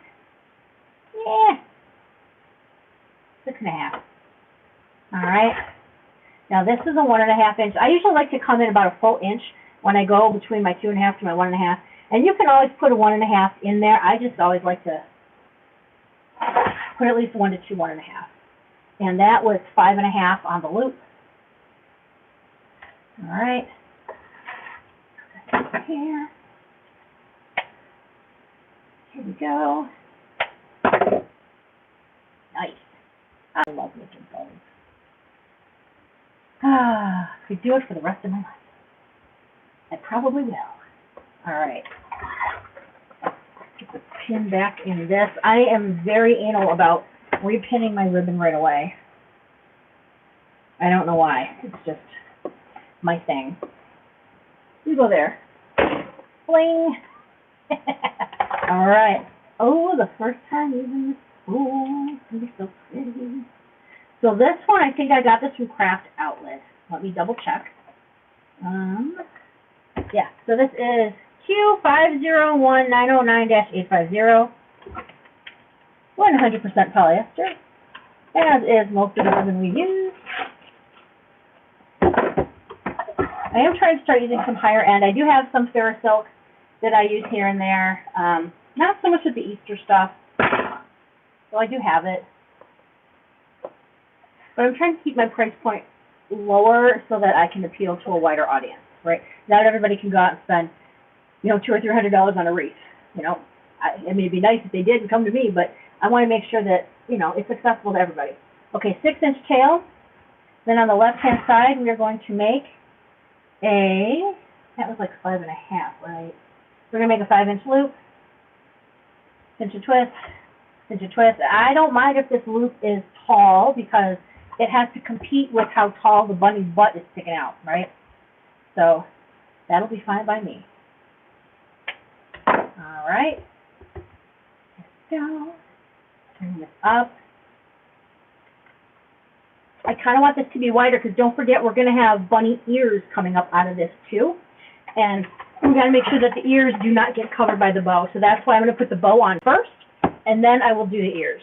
Speaker 1: 6.5. All right. Now this is a 1.5-inch. I usually like to come in about a full inch when I go between my 2.5 to my 1.5. And you can always put a 1.5 in there. I just always like to put at least 1 to 2 1.5. And that was 5.5 on the loop. All right. Here. Here we go. Nice. I love making bows. Could do it for the rest of my life. I probably will. All right. Get the pin back in this. I am very anal about repinning my ribbon right away. I don't know why. It's just my thing. You go there. Bling. All right. Oh, the first time using this tool. It's going to be so pretty. So this one, I think I got this from Craft Outlet. Let me double check. Yeah, so this is Q501909-850. 100% polyester, as is most of the ribbon we use. I am trying to start using some higher end. I do have some Ferrosilk that I use here and there. Not so much with the Easter stuff. Well, I do have it. But I'm trying to keep my price point lower so that I can appeal to a wider audience, right? Not everybody can go out and spend, $200 or $300 on a wreath. It may be nice if they did and come to me, but I want to make sure that, it's accessible to everybody. Okay, 6-inch tail. Then on the left-hand side, we are going to make that was like 5.5, right? We're going to make a 5-inch loop, pinch and twist, pinch and twist. I don't mind if this loop is tall because it has to compete with how tall the bunny's butt is sticking out, right? So that'll be fine by me. All right. Let's go. Turn this up. I kind of want this to be wider because don't forget we're going to have bunny ears coming up out of this too. And we got to make sure that the ears do not get covered by the bow. So that's why I'm going to put the bow on first, and then I will do the ears.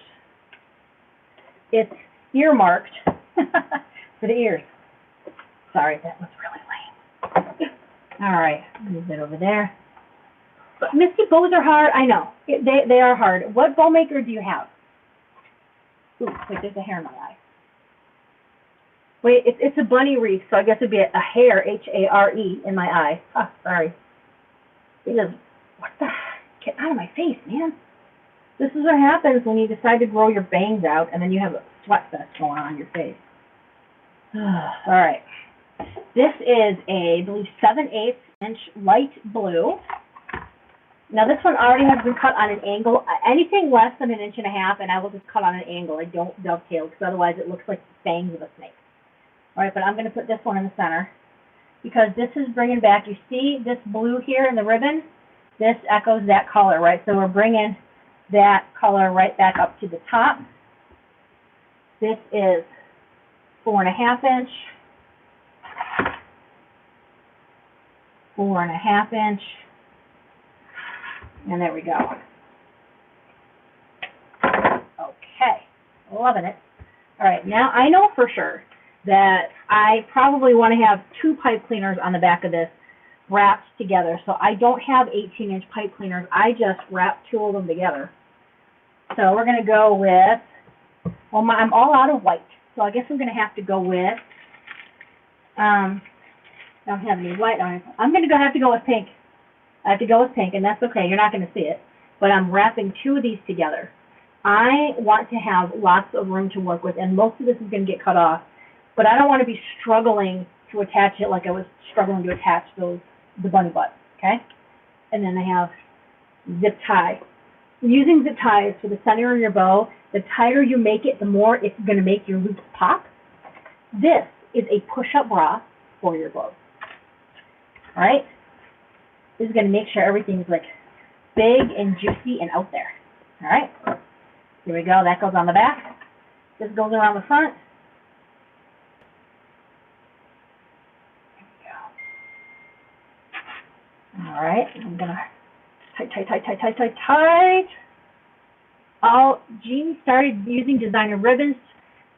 Speaker 1: It's earmarked for the ears. Sorry, that was really lame. All right, move that over there. But Misty, bows are hard. I know. They are hard. What bow maker do you have? Ooh, wait, there's a hair in my eye. Wait, it's a bunny wreath, so I guess it'd be a hair, H-A-R-E, in my eye. Oh, sorry. It is, what the, get out of my face, man. This is what happens when you decide to grow your bangs out and then you have a sweat fest going on your face. All right. This is I believe, 7/8-inch light blue. Now, this one already has been cut on an angle. Anything less than 1.5 inches, and I will just cut on an angle. I don't dovetail because otherwise it looks like the fangs of a snake. All right, but I'm going to put this one in the center because this is bringing back, you see this blue here in the ribbon? This echoes that color, right? So we're bringing that color right back up to the top. This is 4.5-inch, 4.5-inch, and there we go. Okay, loving it. All right, now I know for sure that I probably want to have 2 pipe cleaners on the back of this wrapped together. So I don't have 18-inch pipe cleaners. I just wrap 2 of them together. So we're going to go with, well, I'm all out of white. So I guess I'm going to have to go with, don't have any white on it. I'm going to have to go with pink. I have to go with pink, and that's okay. You're not going to see it. But I'm wrapping 2 of these together. I want to have lots of room to work with, and most of this is going to get cut off. But I don't want to be struggling to attach it like I was struggling to attach the bunny butt, okay? And then I have zip tie. Using zip ties for the center of your bow, the tighter you make it, the more it's going to make your loops pop. This is a push-up bra for your bow. All right? This is going to make sure everything's like big and juicy and out there. All right? Here we go. That goes on the back. This goes around the front. All right, I'm going to tight. Oh, Jean started using designer ribbons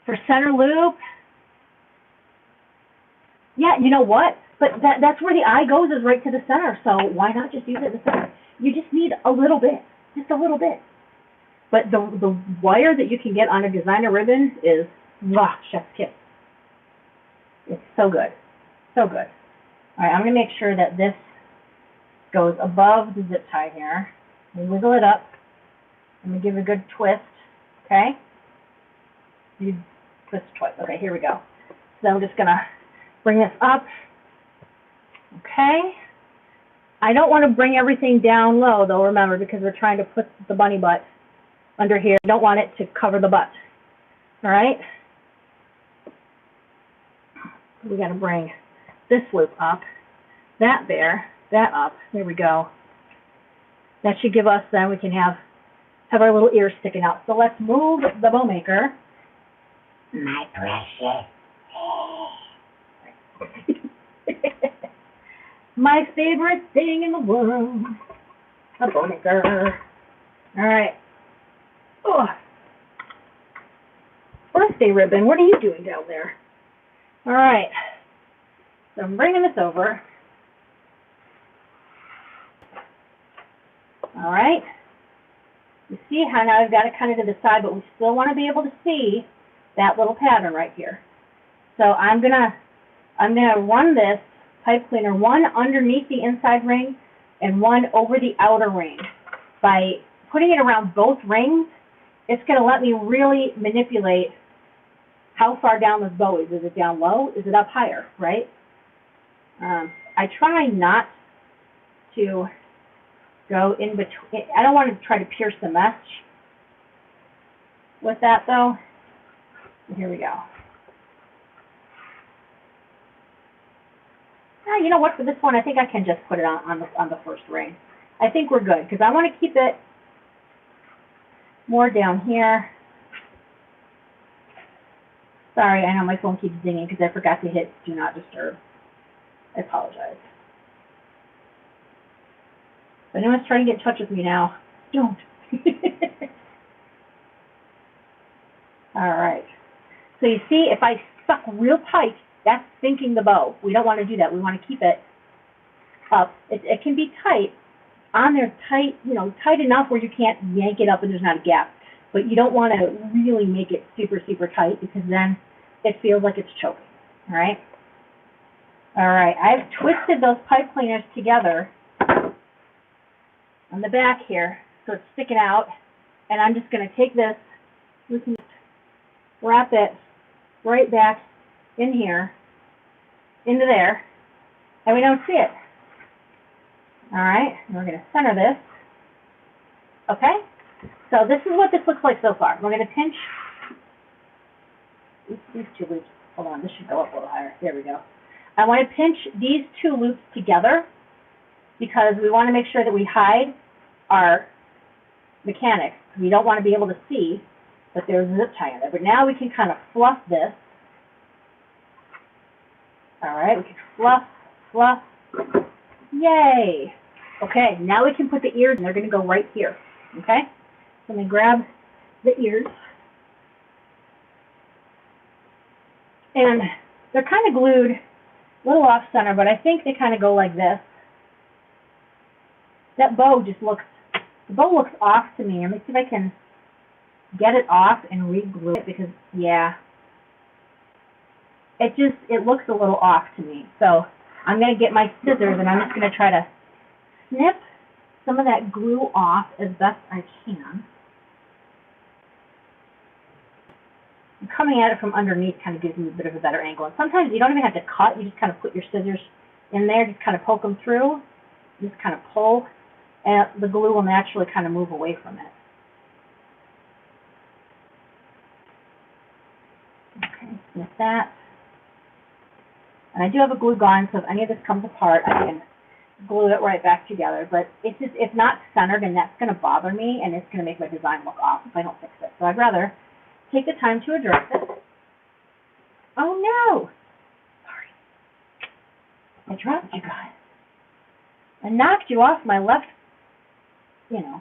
Speaker 1: for center loop. Yeah, you know what? But that's where the eye goes, is right to the center. So why not just use it in the center? You just need a little bit, just a little bit. But the wire that you can get on a designer ribbon is, wow, chef's kiss. It's so good, so good. All right, I'm going to make sure that this goes above the zip tie here. And wiggle it up. I'm going to give it a good twist, okay? You twist twice. Okay, here we go. So I'm just going to bring this up. Okay. I don't want to bring everything down low, though, remember, because we're trying to put the bunny butt under here. I don't want it to cover the butt. All right? We got to bring this loop up, that there, that up. There we go. That should give us, then we can have our little ears sticking out. So let's move the bow maker. My precious. My favorite thing in the world, a bow maker. All right. Oh. Birthday ribbon, what are you doing down there? All right. So I'm bringing this over. All right. You see how now I've got it kind of to the side, but we still want to be able to see that little pattern right here. So I'm gonna run this pipe cleaner, one underneath the inside ring and one over the outer ring. By putting it around both rings, it's going to let me really manipulate how far down this bow is. Is it down low? Is it up higher, right? I try not to go in between. I don't want to try to pierce the mesh with that though. Here we go. You know what, for this one, I think I can just put it on the first ring. I think we're good, because I want to keep it more down here. Sorry, I know my phone keeps dinging because I forgot to hit Do Not Disturb. I apologize. If anyone's trying to get in touch with me now, don't. All right. So you see, if I suck real tight, that's sinking the bow. We don't want to do that. We want to keep it up. It can be tight on there, tight, you know, tight enough where you can't yank it up and there's not a gap. But you don't want to really make it super, super tight because then it feels like it's choking. All right. All right. I've twisted those pipe cleaners together on the back here so it's sticking out. And I'm just going to take this, we can wrap it right back in here, into there, and we don't see it. All right, and we're going to center this. Okay, so this is what this looks like so far. We're going to pinch these two loops. Hold on, this should go up a little higher. There we go. I want to pinch these two loops together because we want to make sure that we hide our mechanics. We don't want to be able to see that there's a zip tie in there. But now we can kind of fluff this. All right, we can fluff, fluff. Yay! Okay, now we can put the ears, and they're going to go right here. Okay, so I'm going to grab the ears. And they're kind of glued a little off center, but I think they kind of go like this. That bow just looks, the bow looks off to me. Let me see if I can get it off and re-glue it because, yeah, it looks a little off to me. So I'm going to get my scissors and I'm just going to try to snip some of that glue off as best I can. Coming at it from underneath kind of gives me a bit of a better angle. And sometimes you don't even have to cut. You just kind of put your scissors in there, just kind of poke them through, just kind of pull, and the glue will naturally kind of move away from it. Okay, snip that. And I do have a glue gun, so if any of this comes apart, I can glue it right back together. But it's just, it's not centered, and that's going to bother me, and it's going to make my design look off if I don't fix it. So I'd rather take the time to address it. Oh no! Sorry. I dropped you guys. I knocked you off my left, you know,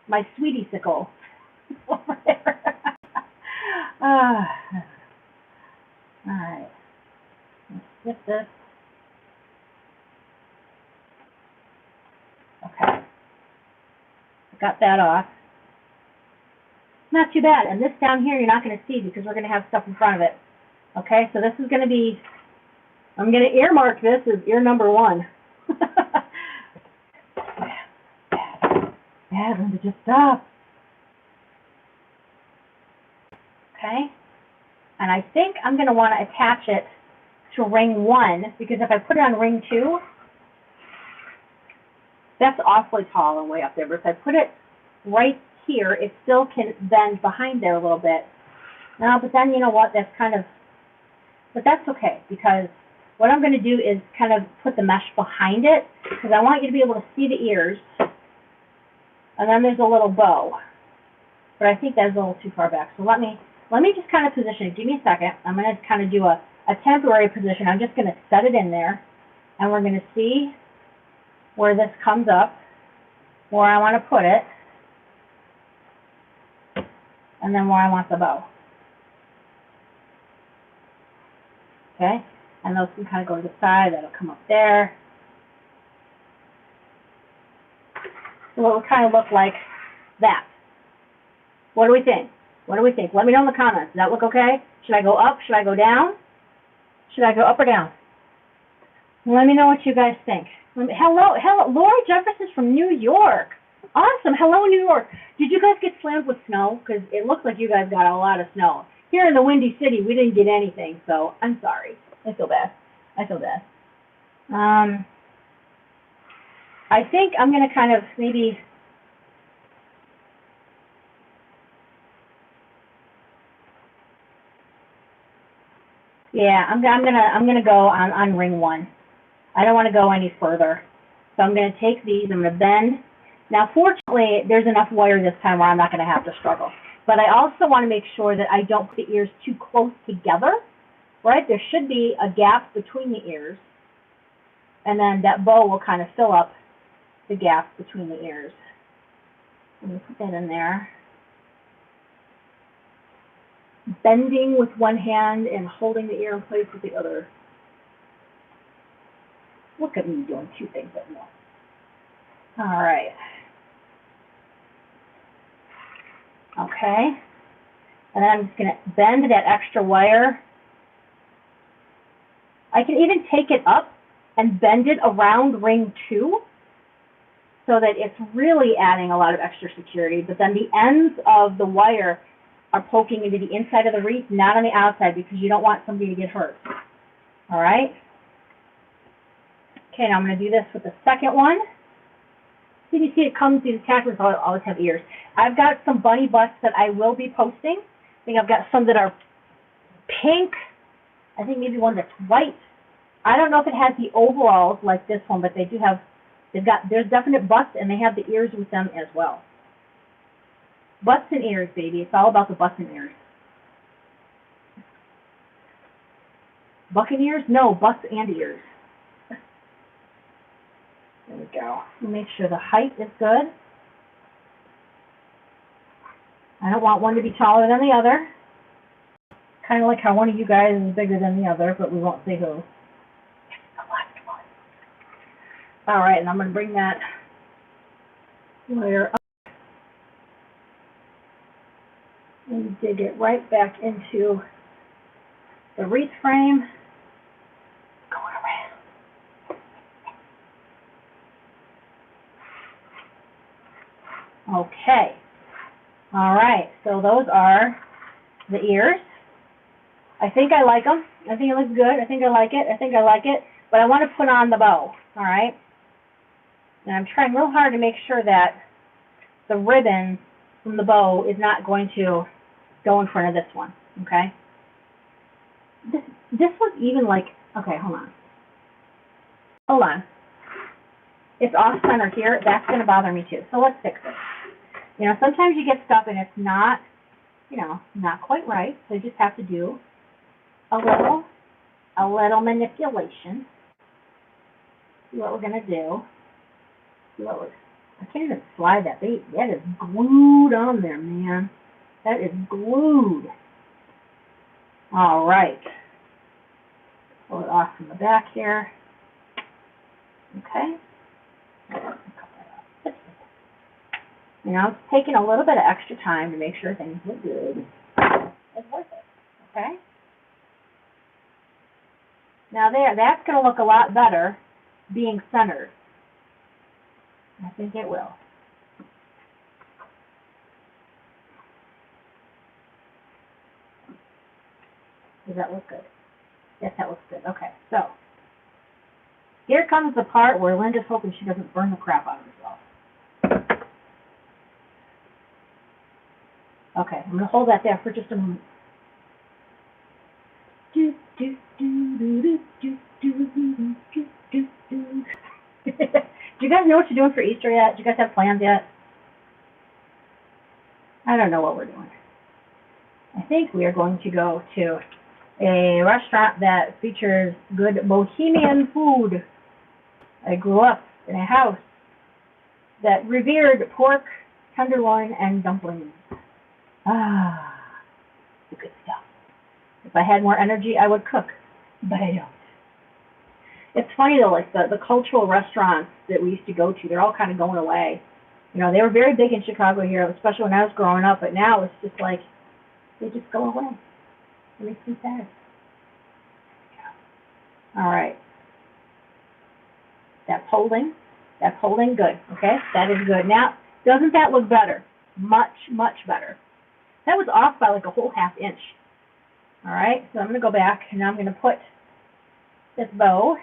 Speaker 1: my sweetie sickle over there. All right. Let's flip this. Okay. Got that off. Not too bad. And this down here you're not going to see because we're going to have stuff in front of it. Okay, so this is going to be, I'm going to earmark this as ear number 1. Linda, just stop. Okay, and I think I'm going to want to attach it to ring 1 because if I put it on ring 2, that's awfully tall and way up there. But if I put it right here, it still can bend behind there a little bit. Now, but then you know what? That's kind of, but that's okay because what I'm going to do is kind of put the mesh behind it because I want you to be able to see the ears. And then there's a little bow, but I think that's a little too far back. So let me just kind of position it. Give me a second. I'm going to kind of do a temporary position. I'm just going to set it in there, and we're going to see where this comes up, where I want to put it, and then where I want the bow. Okay, and those can kind of go to the side. That'll come up there. So it will kind of look like that. What do we think? What do we think? Let me know in the comments. Does that look okay? Should I go up? Should I go down? Should I go up or down? Let me know what you guys think. Hello, Lori Jefferson's from New York. Awesome. Hello, New York. Did you guys get slammed with snow? Because it looks like you guys got a lot of snow. Here in the Windy City, we didn't get anything, so I'm sorry. I feel bad. I feel bad. I think I'm going to kind of maybe... Yeah, I'm gonna go on ring 1. I don't want to go any further. So I'm going to take these, I'm going to bend. Now, fortunately, there's enough wire this time where I'm not going to have to struggle. But I also want to make sure that I don't put the ears too close together, right? There should be a gap between the ears. And then that bow will kind of fill up the gap between the ears. Let me put that in there. Bending with one hand and holding the ear in place with the other. Look at me doing 2 things at once. All right. Okay. And then I'm just going to bend that extra wire. I can even take it up and bend it around ring 2 so that it's really adding a lot of extra security. But then the ends of the wire are poking into the inside of the wreath, not on the outside, because you don't want somebody to get hurt. All right? Okay, now I'm going to do this with the second one. So you see it comes, these attachments always have ears. I've got some bunny busts that I will be posting. I think I've got some that are pink. I think maybe one that's white. I don't know if it has the overalls like this one, but they do have, there's definite busts, and they have the ears with them as well. Butts and ears, baby. It's all about the butts and ears. Buccaneers? No, butts and ears. There we go. Make sure the height is good. I don't want one to be taller than the other. Kind of like how one of you guys is bigger than the other, but we won't say who. All right, and I'm going to bring that wire up and dig it right back into the wreath frame. Going around. Okay. All right, so those are the ears. I think I like them. I think it looks good. I think I like it. I think I like it. But I want to put on the bow, all right? And I'm trying real hard to make sure that the ribbon from the bow is not going to go in front of this one, okay? This was even like, okay, hold on. Hold on. It's off center here. That's going to bother me too. So let's fix it. You know, sometimes you get stuff and it's not, you know, not quite right. So you just have to do a little manipulation. See what we're going to do. See what we're, I can't even slide that. That is glued on there, man. That is glued. All right. Pull it off from the back here. Okay. You know, it's taking a little bit of extra time to make sure things look good. It's worth it. Okay. Now there, that's going to look a lot better being centered. I think it will. Does that look good? Yes, that looks good. Okay, so here comes the part where Linda's hoping she doesn't burn the crap out of herself. Okay, I'm going to hold that there for just a moment. Do, do, do, do, do, do, do, do, do, do. Do you guys know what you're doing for Easter yet? Do you guys have plans yet? I don't know what we're doing. I think we are going to go to a restaurant that features good bohemian food. I grew up in a house that revered pork, tenderloin, and dumplings. Ah, the good stuff. If I had more energy, I would cook, but I don't. It's funny though, like the cultural restaurants that we used to go to, they're all kind of going away. You know, they were very big in Chicago here, especially when I was growing up, but now it's just like, they just go away. It makes me sad. All right. That's holding. That's holding good, okay? That is good. Now, doesn't that look better? Much, much better. That was off by like a whole ½ inch. All right, so I'm going to go back, and now I'm going to put this bow.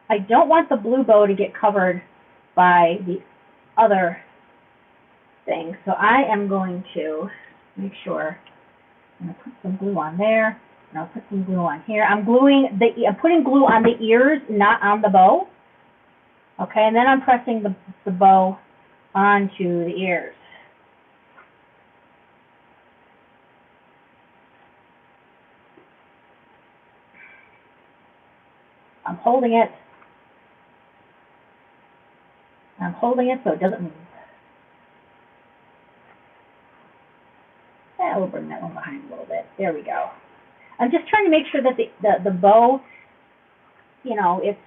Speaker 1: I don't want the blue bow to get covered by the other thing, so I am going to make sure I'm going to put some glue on there, and I'll put some glue on here. I'm putting glue on the ears, not on the bow. Okay, and then I'm pressing the bow onto the ears. I'm holding it. I'm holding it so it doesn't move. Yeah, we'll bring that one behind a little bit. There we go. I'm just trying to make sure that the bow, you know, it's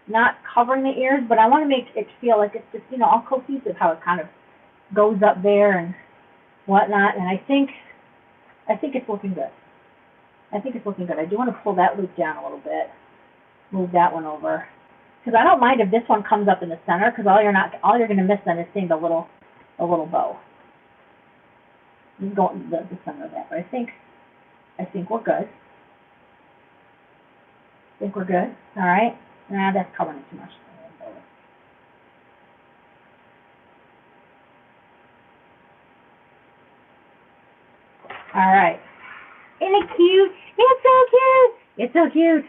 Speaker 1: not covering the ears, but I want to make it feel like it's just, you know, all cohesive, how it kind of goes up there and whatnot. And I think it's looking good. I think it's looking good. I do want to pull that loop down a little bit, move that one over, because I don't mind if this one comes up in the center, because all you're going to miss then is seeing the little bow. Go in the center of that, but I think we're good. I think we're good. All right. Nah, that's covering it too much. All right. Isn't it cute? It's so cute. It's so cute.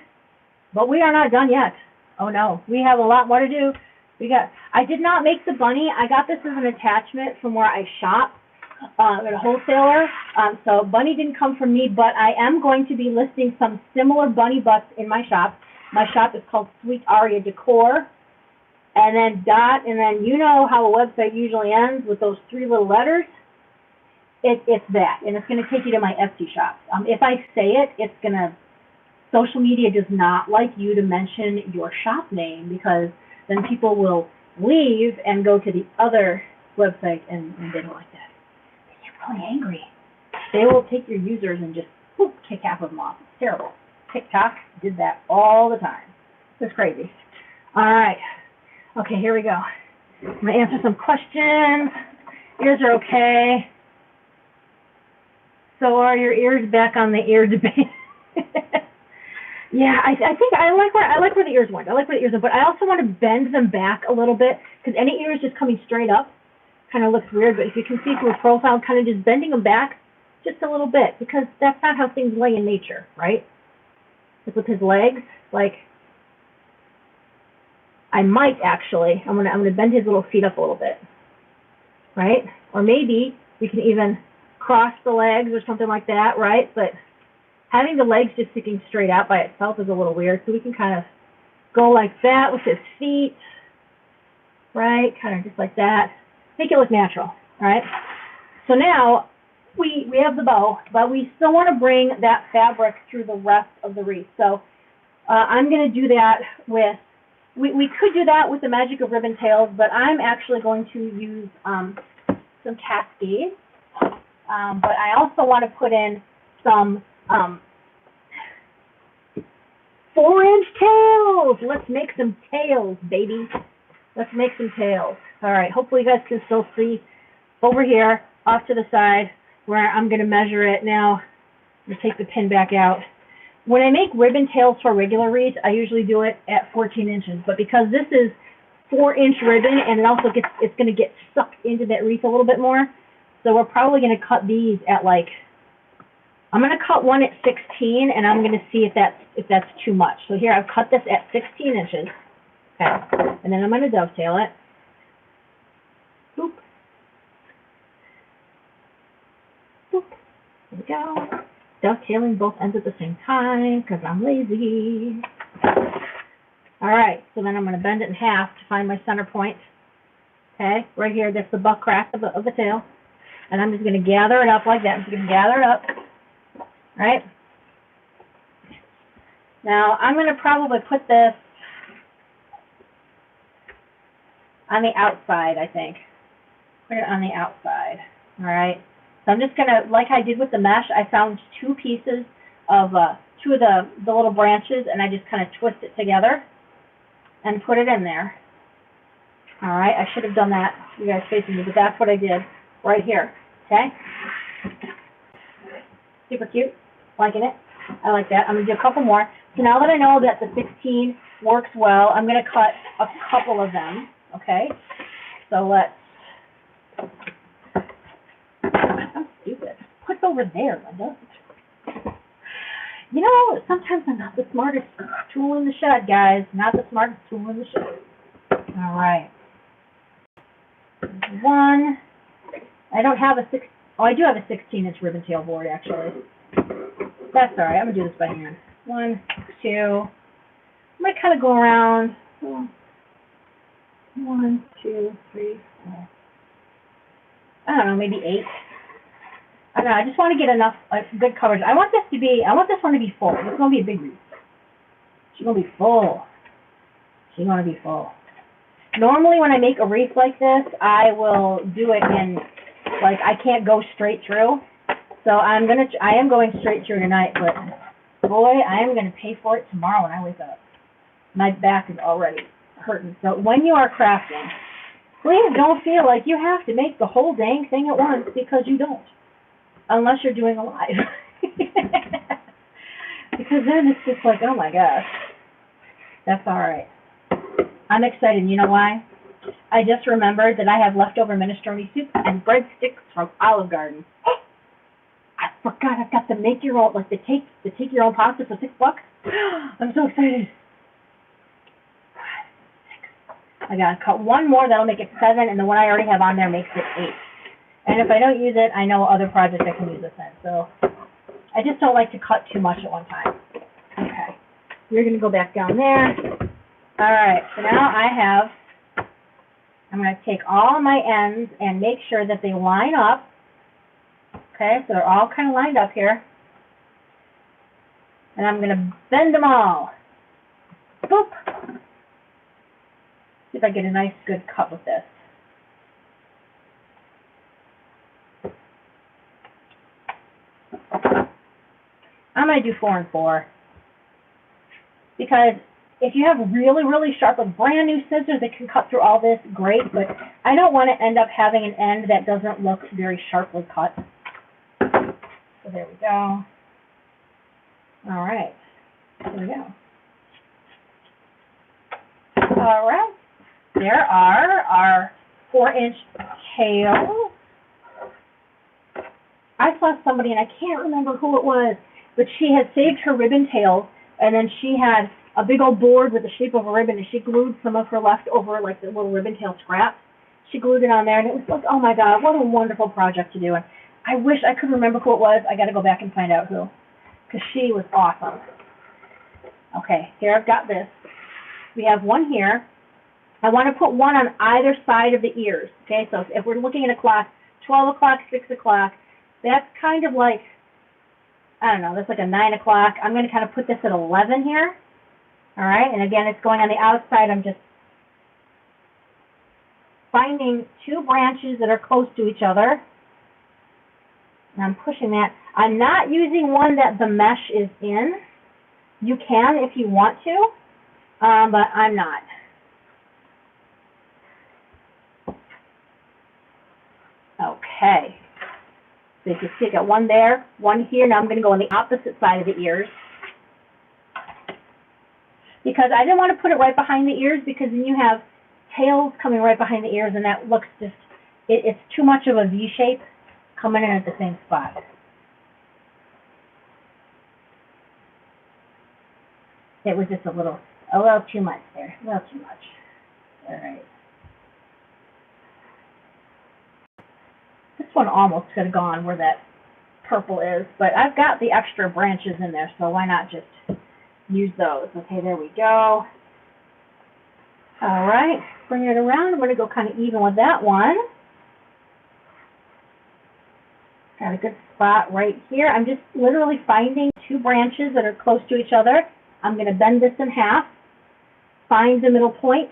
Speaker 1: But we are not done yet. Oh no, we have a lot more to do. I did not make the bunny. I got this as an attachment from where I shop at a wholesaler. So bunny didn't come from me, but I am going to be listing some similar bunny butts in my shop. My shop is called Sweet Aria Decor. And then and then you know how a website usually ends with those 3 little letters? It's that, and it's going to take you to my Etsy shop. If I say it, it's going to, social media does not like you to mention your shop name, because then people will leave and go to the other website, and they don't like that. They get really angry. They will take your users and just kick half of them off. It's terrible. TikTok did that all the time. It's crazy. All right. Okay, here we go. I'm going to answer some questions. Ears are okay. So are your ears back on the ear debate? Yeah, I think I like where the ears went. I like where the ears went, but I also want to bend them back a little bit, because any ears just coming straight up kind of looks weird. But if you can see from a profile, kind of just bending them back just a little bit, because that's not how things lay in nature, right? Like with his legs, like I might actually, I'm gonna bend his little feet up a little bit, right? Or maybe we can even cross the legs or something like that, right? But having the legs just sticking straight out by itself is a little weird, so we can kind of go like that with his feet, right? Kind of just like that. Make it look natural, right? So now we have the bow, but we still want to bring that fabric through the rest of the wreath. So I'm going to do that with, we could do that with the magic of ribbon tails, but I'm actually going to use some cascades. But I also want to put in some 4-inch tails. Let's make some tails, baby. Let's make some tails. All right, hopefully you guys can still see over here, off to the side, where I'm going to measure it. Now, I'm going to take the pin back out. When I make ribbon tails for regular wreath, I usually do it at 14 inches. But because this is 4-inch ribbon, and it's going to get sucked into that wreath a little bit more, so we're probably going to cut these at like, I'm going to cut one at 16, and I'm going to see if that's too much. So here, I've cut this at 16 inches. Okay, and then I'm going to dovetail it. Boop. Boop. There we go. Dovetailing both ends at the same time, because I'm lazy. All right, so then I'm going to bend it in half to find my center point. Okay, right here, that's the butt crack of the tail. And I'm just going to gather it up like that. I'm just going to gather it up, right? Now, I'm going to probably put this on the outside, I think. Put it on the outside, all right? So I'm just going to, like I did with the mesh, I found two pieces of, two of the little branches, and I just kind of twist it together and put it in there. All right, I should have done that, you guys facing me, but that's what I did right here, okay? Super cute, liking it. I like that. I'm going to do a couple more. So now that I know that the 16 works well, I'm going to cut a couple of them, okay? So let's, I'm stupid. What's over there, Linda? You know, sometimes I'm not the smartest tool in the shed, guys. Not the smartest tool in the shed. All right. One. I don't have a six. Oh, I do have a 16-inch ribbon tail board, actually. That's all right. I'm going to do this by hand. 1, 2. I might kind of go around. 1, 2, 3, 4. I don't know, maybe 8. I don't know. I just want to get enough good coverage. I want this one to be full. It's going to be a big wreath. She's going to be full. She's going to be full. Normally, when I make a wreath like this, I will do it in, like, I can't go straight through. So I am going straight through tonight, but boy, I am going to pay for it tomorrow when I wake up. My back is already hurting. So when you are crafting, please don't feel like you have to make the whole dang thing at once, because you don't. Unless you're doing a live. Because then it's just like, oh my gosh. That's all right. I'm excited. You know why? I just remembered that I have leftover minestrone soup and breadsticks from Olive Garden. I forgot I've got the make your own, like the take your own pasta for $6. I'm so excited. I gotta cut one more, that'll make it 7, and the one I already have on there makes it 8. And if I don't use it, I know other projects I can use this in. So I just don't like to cut too much at one time. Okay. You're gonna go back down there. All right, so now I'm going to take all my ends and make sure that they line up. Okay, so they're all kind of lined up here. And I'm going to bend them all. Boop. See if I get a nice good cut with this. I'm going to do 4 and 4. Because if you have really, really sharp, like brand new scissors that can cut through all this, great, but I don't want to end up having an end that doesn't look very sharply cut. So there we go. All right, there we go. All right, there are our 4-inch tails. I saw somebody, and I can't remember who it was, but she had saved her ribbon tails, and then she had a big old board with the shape of a ribbon, and she glued some of her leftover, like the little ribbon tail scraps. She glued it on there, and it was like, oh my God, what a wonderful project to do. And I wish I could remember who it was. I got to go back and find out who, because she was awesome. Okay, here I've got this. We have one here. I want to put one on either side of the ears. Okay, so if we're looking at a clock, 12 o'clock, 6 o'clock, that's kind of like, I don't know, that's like a 9 o'clock. I'm going to kind of put this at 11 here. All right, and again, it's going on the outside. I'm just finding 2 branches that are close to each other. And I'm pushing that. I'm not using one that the mesh is in. You can if you want to, but I'm not. Okay. So you can see I got one there, one here. Now I'm going to go on the opposite side of the ears. Because I didn't want to put it right behind the ears, because then you have tails coming right behind the ears, and that looks just, it's too much of a V shape coming in at the same spot. It was just a little too much there, a little too much. All right. This one almost could have gone where that purple is, but I've got the extra branches in there, so why not just use those. Okay, there we go. All right, bring it around. I'm going to go kind of even with that one. Got a good spot right here. I'm just literally finding 2 branches that are close to each other, I'm going to bend this in half, find the middle point.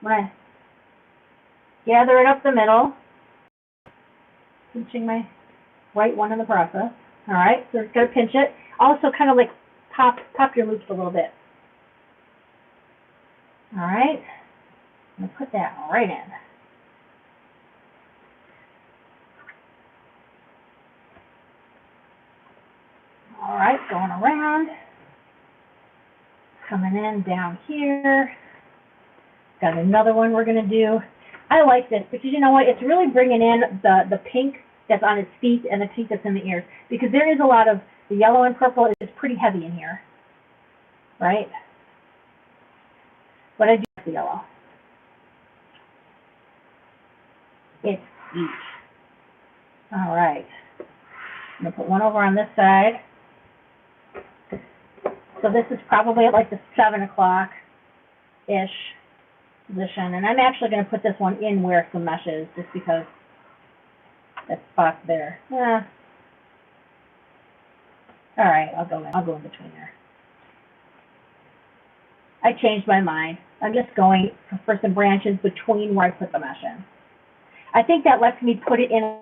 Speaker 1: I'm going to gather it up the middle, pinching my right one in the process. All right, so just got to pinch it. Also kind of like pop your loops a little bit. All right, I'm going to put that right in. All right, going around, coming in down here. Got another one we're going to do. I like this because you know what? It's really bringing in the pink that's on its feet and the pink that's in the ears, because there is a lot of the yellow and purple is pretty heavy in here, right? But I do like the yellow. It's sweet. All right. I'm going to put one over on this side. So this is probably at like the 7 o'clock-ish position. And I'm actually going to put this one in where some mesh is, just because that spot's there. Yeah. All right, I'll go in between there. I changed my mind. I'm just going for some branches between where I put the mesh in. I think that lets me put it in.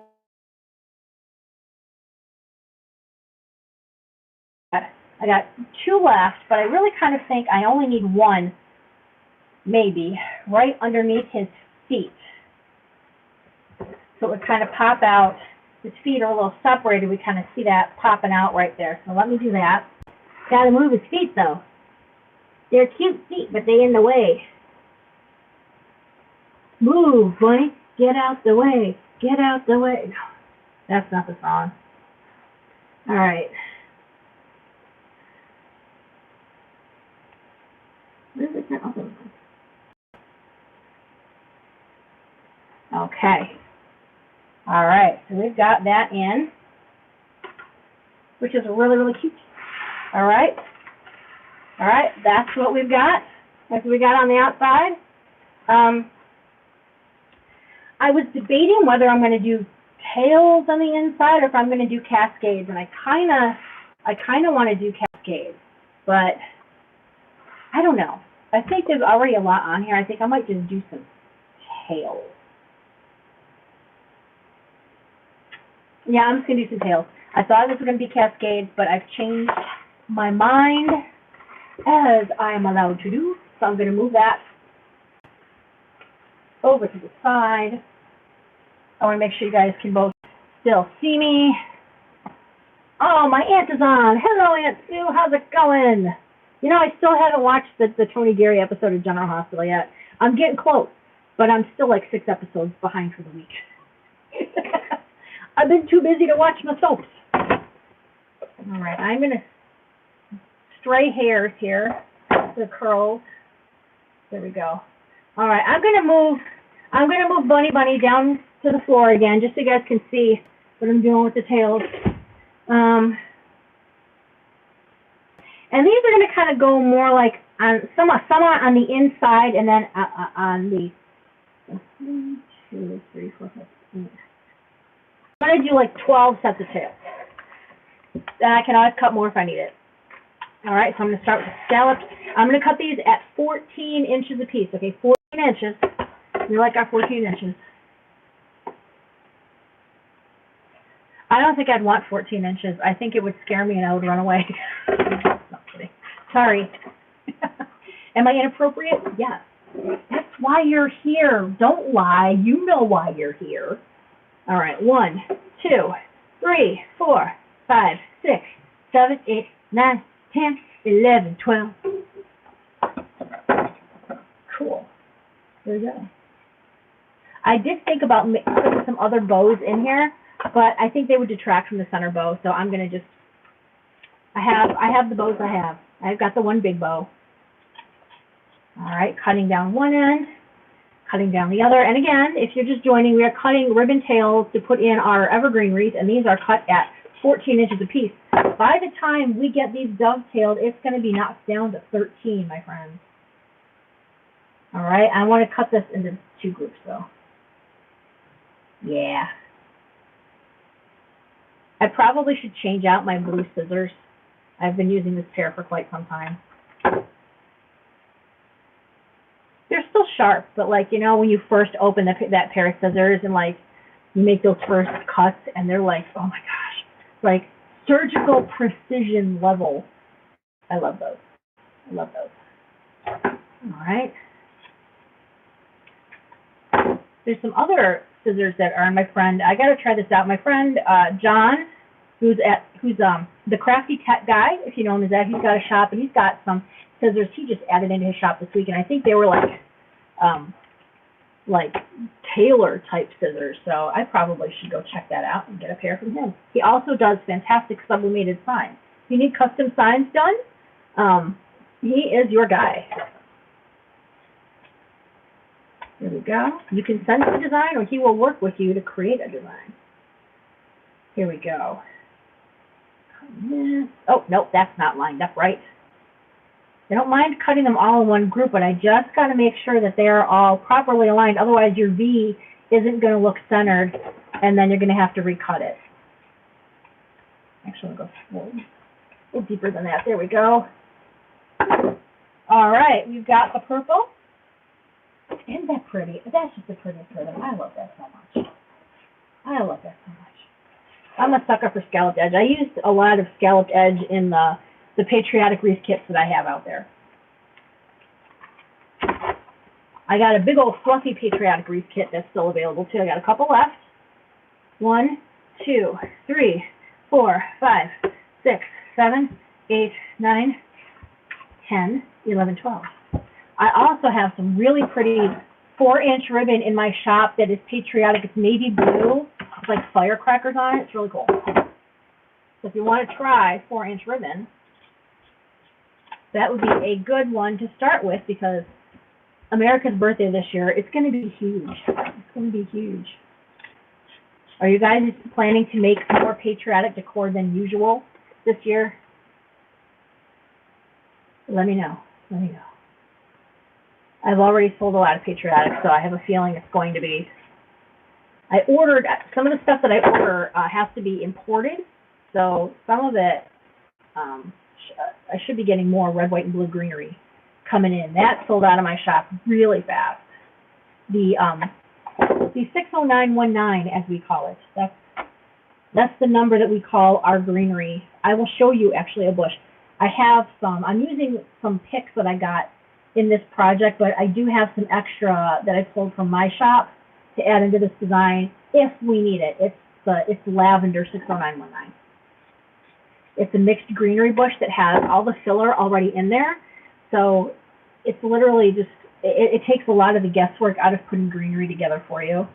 Speaker 1: I got 2 left, but I really kind of think I only need 1, maybe, right underneath his feet. So it would kind of pop out. His feet are a little separated. We kind of see that popping out right there. So let me do that. Got to move his feet, though. They're cute feet, but they're in the way. Move, bunny. Get out the way. Get out the way. No, that's not the song. All right. Where's the other one? Okay. All right. So we've got that in, which is really, really cute. All right. All right. That's what we've got. That's what we got on the outside. I was debating whether I'm going to do tails on the inside or if I'm going to do cascades, and I kind of want to do cascades, but I don't know. I think there's already a lot on here. I think I might just do some tails. Yeah, I'm just going to do some tails. I thought this was going to be cascades, but I've changed my mind, as I am allowed to do. So I'm going to move that over to the side. I want to make sure you guys can both still see me. Oh, my aunt is on. Hello, Aunt Sue. How's it going? You know, I still haven't watched the Tony Gary episode of General Hospital yet. I'm getting close, but I'm still like 6 episodes behind for the week. I've been too busy to watch my soaps. All right, I'm going to stray hairs here, the curls. There we go. All right, I'm going to move Bunny down to the floor again, just so you guys can see what I'm doing with the tails. And these are going to kind of go more like on some are on the inside, and then on the 1, 2, 3, 4, 5, 6. I'm going to do like 12 sets of tails. Then I can always cut more if I need it. All right, so I'm going to start with the scallops. I'm going to cut these at 14 inches a piece. Okay, 14 inches. We like our 14 inches. I don't think I'd want 14 inches. I think it would scare me and I would run away. Not kidding. Sorry. Am I inappropriate? Yes. That's why you're here. Don't lie. You know why you're here. All right. 1, 2, 3, 4, 5, 6, 7, 8, 9, 10, 11, 12. Cool. There we go. I did think about putting some other bows in here, but I think they would detract from the center bow, so I'm going to just, I have the bows I have. I've got the one big bow. All right, cutting down one end, cutting down the other. And again, if you're just joining, we are cutting ribbon tails to put in our evergreen wreath, and these are cut at 14 inches a piece. By the time we get these dovetailed, it's going to be knocked down to 13, my friends. All right, I want to cut this into 2 groups, though. Yeah. I probably should change out my blue scissors. I've been using this pair for quite some time. sharp, but like, you know, when you first open that pair of scissors and like you make those first cuts and they're like, oh my gosh, like surgical precision level. I love those. I love those. All right. There's some other scissors that are on my friend. I got to try this out. My friend John, who's the Crafty Tech guy, if you know him as that, he's got a shop and he's got some scissors he just added into his shop this week, and I think they were like tailor type scissors. So I probably should go check that out and get a pair from him. He also does fantastic sublimated signs. If you need custom signs done, he is your guy. There we go. You can send the design or he will work with you to create a design. Here we go. Oh, nope, that's not lined up right. I don't mind cutting them all in one group, but I just got to make sure that they are all properly aligned. Otherwise, your V isn't going to look centered, and then you're going to have to recut it. Actually, I'll go a little deeper than that. There we go. All right, we've got the purple. Isn't that pretty? That's just the prettiest rhythm. I love that so much. I love that so much. I'm a sucker for scalloped edge. I used a lot of scalloped edge in the patriotic wreath kits that I have out there. I got a big old fluffy patriotic wreath kit that's still available too. I got a couple left. 1, 2, 3, 4, 5, 6, 7, 8, 9, 10, 11, 12. I also have some really pretty 4-inch ribbon in my shop that is patriotic. It's navy blue. It's like firecrackers on it. It's really cool. So if you want to try 4-inch ribbon, that would be a good one to start with because America's birthday this year, it's going to be huge. It's going to be huge. Are you guys planning to make more patriotic decor than usual this year? Let me know. Let me know. I've already sold a lot of patriotic, so I have a feeling it's going to be. I ordered some of the stuff that I order has to be imported, so some of it I should be getting more red, white, and blue greenery coming in. That sold out of my shop really fast. The 60919, as we call it, that's the number that we call our greenery. I will show you actually a bush. I have some. I'm using some picks that I got in this project, but I do have some extra that I pulled from my shop to add into this design if we need it. It's lavender 60919. It's a mixed greenery bush that has all the filler already in there, so it's literally just it takes a lot of the guesswork out of putting greenery together for you.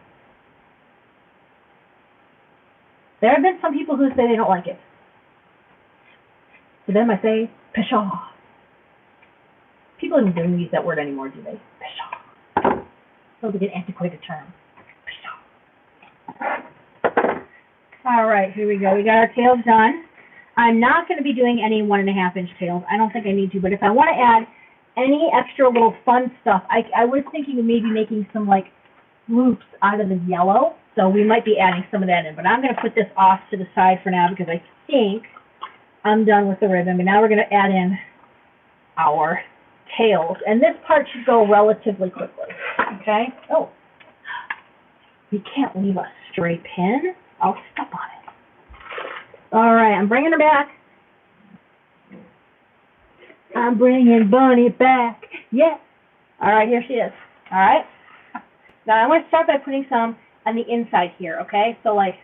Speaker 1: There have been some people who say they don't like it. To them I say, pshaw. People don't use that word anymore, do they? Pshaw. Sounds like an antiquated term. Pshaw. All right, here we go. We got our tails done. I'm not going to be doing any 1.5-inch tails. I don't think I need to, but if I want to add any extra little fun stuff, I was thinking of maybe making some like loops out of the yellow, so we might be adding some of that in, but I'm going to put this off to the side for now because I think I'm done with the ribbon, but now we're going to add in our tails, and this part should go relatively quickly, okay? Oh, you can't leave a stray pin. I'll step on it. All right, I'm bringing her back. I'm bringing Bunny back. Yeah. All right, here she is. All right. Now I'm going to start by putting some on the inside here, okay? So like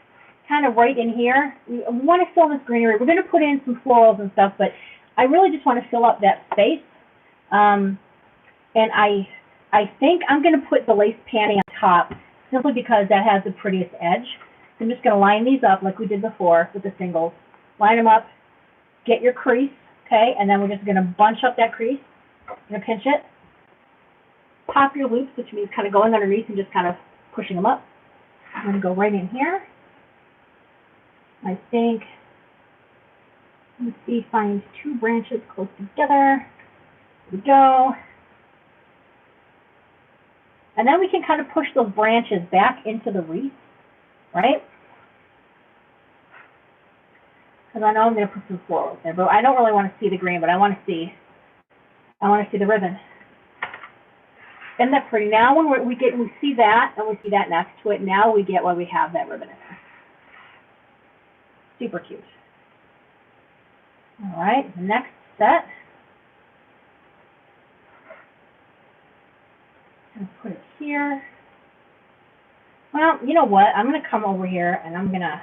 Speaker 1: kind of right in here. We want to fill this greenery. We're going to put in some florals and stuff, but I really just want to fill up that space. And I think I'm going to put the lace panty on top simply because that has the prettiest edge. I'm just going to line these up like we did before with the singles. Line them up, get your crease, okay, and then we're just going to bunch up that crease. You're going to pinch it, pop your loops, which means kind of going underneath and just kind of pushing them up. I'm going to go right in here. I think, let's see, find 2 branches close together. Here we go. And then we can kind of push those branches back into the wreath, right? Because I know I'm going to put some florals there, but I don't really want to see the green, but I want to see the ribbon. Isn't that pretty? Now when we see that, and we see that next to it, now we get why we have that ribbon in there. Super cute. All right, the next set. I'm gonna put it here. Well, you know what? I'm gonna come over here and I'm gonna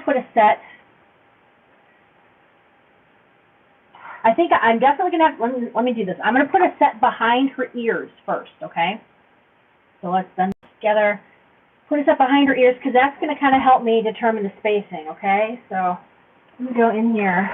Speaker 1: put a set. I think I'm definitely gonna have. Let me do this. I'm gonna put a set behind her ears first, okay? So let's then together put a set behind her ears because that's gonna kind of help me determine the spacing, okay? So let me go in here.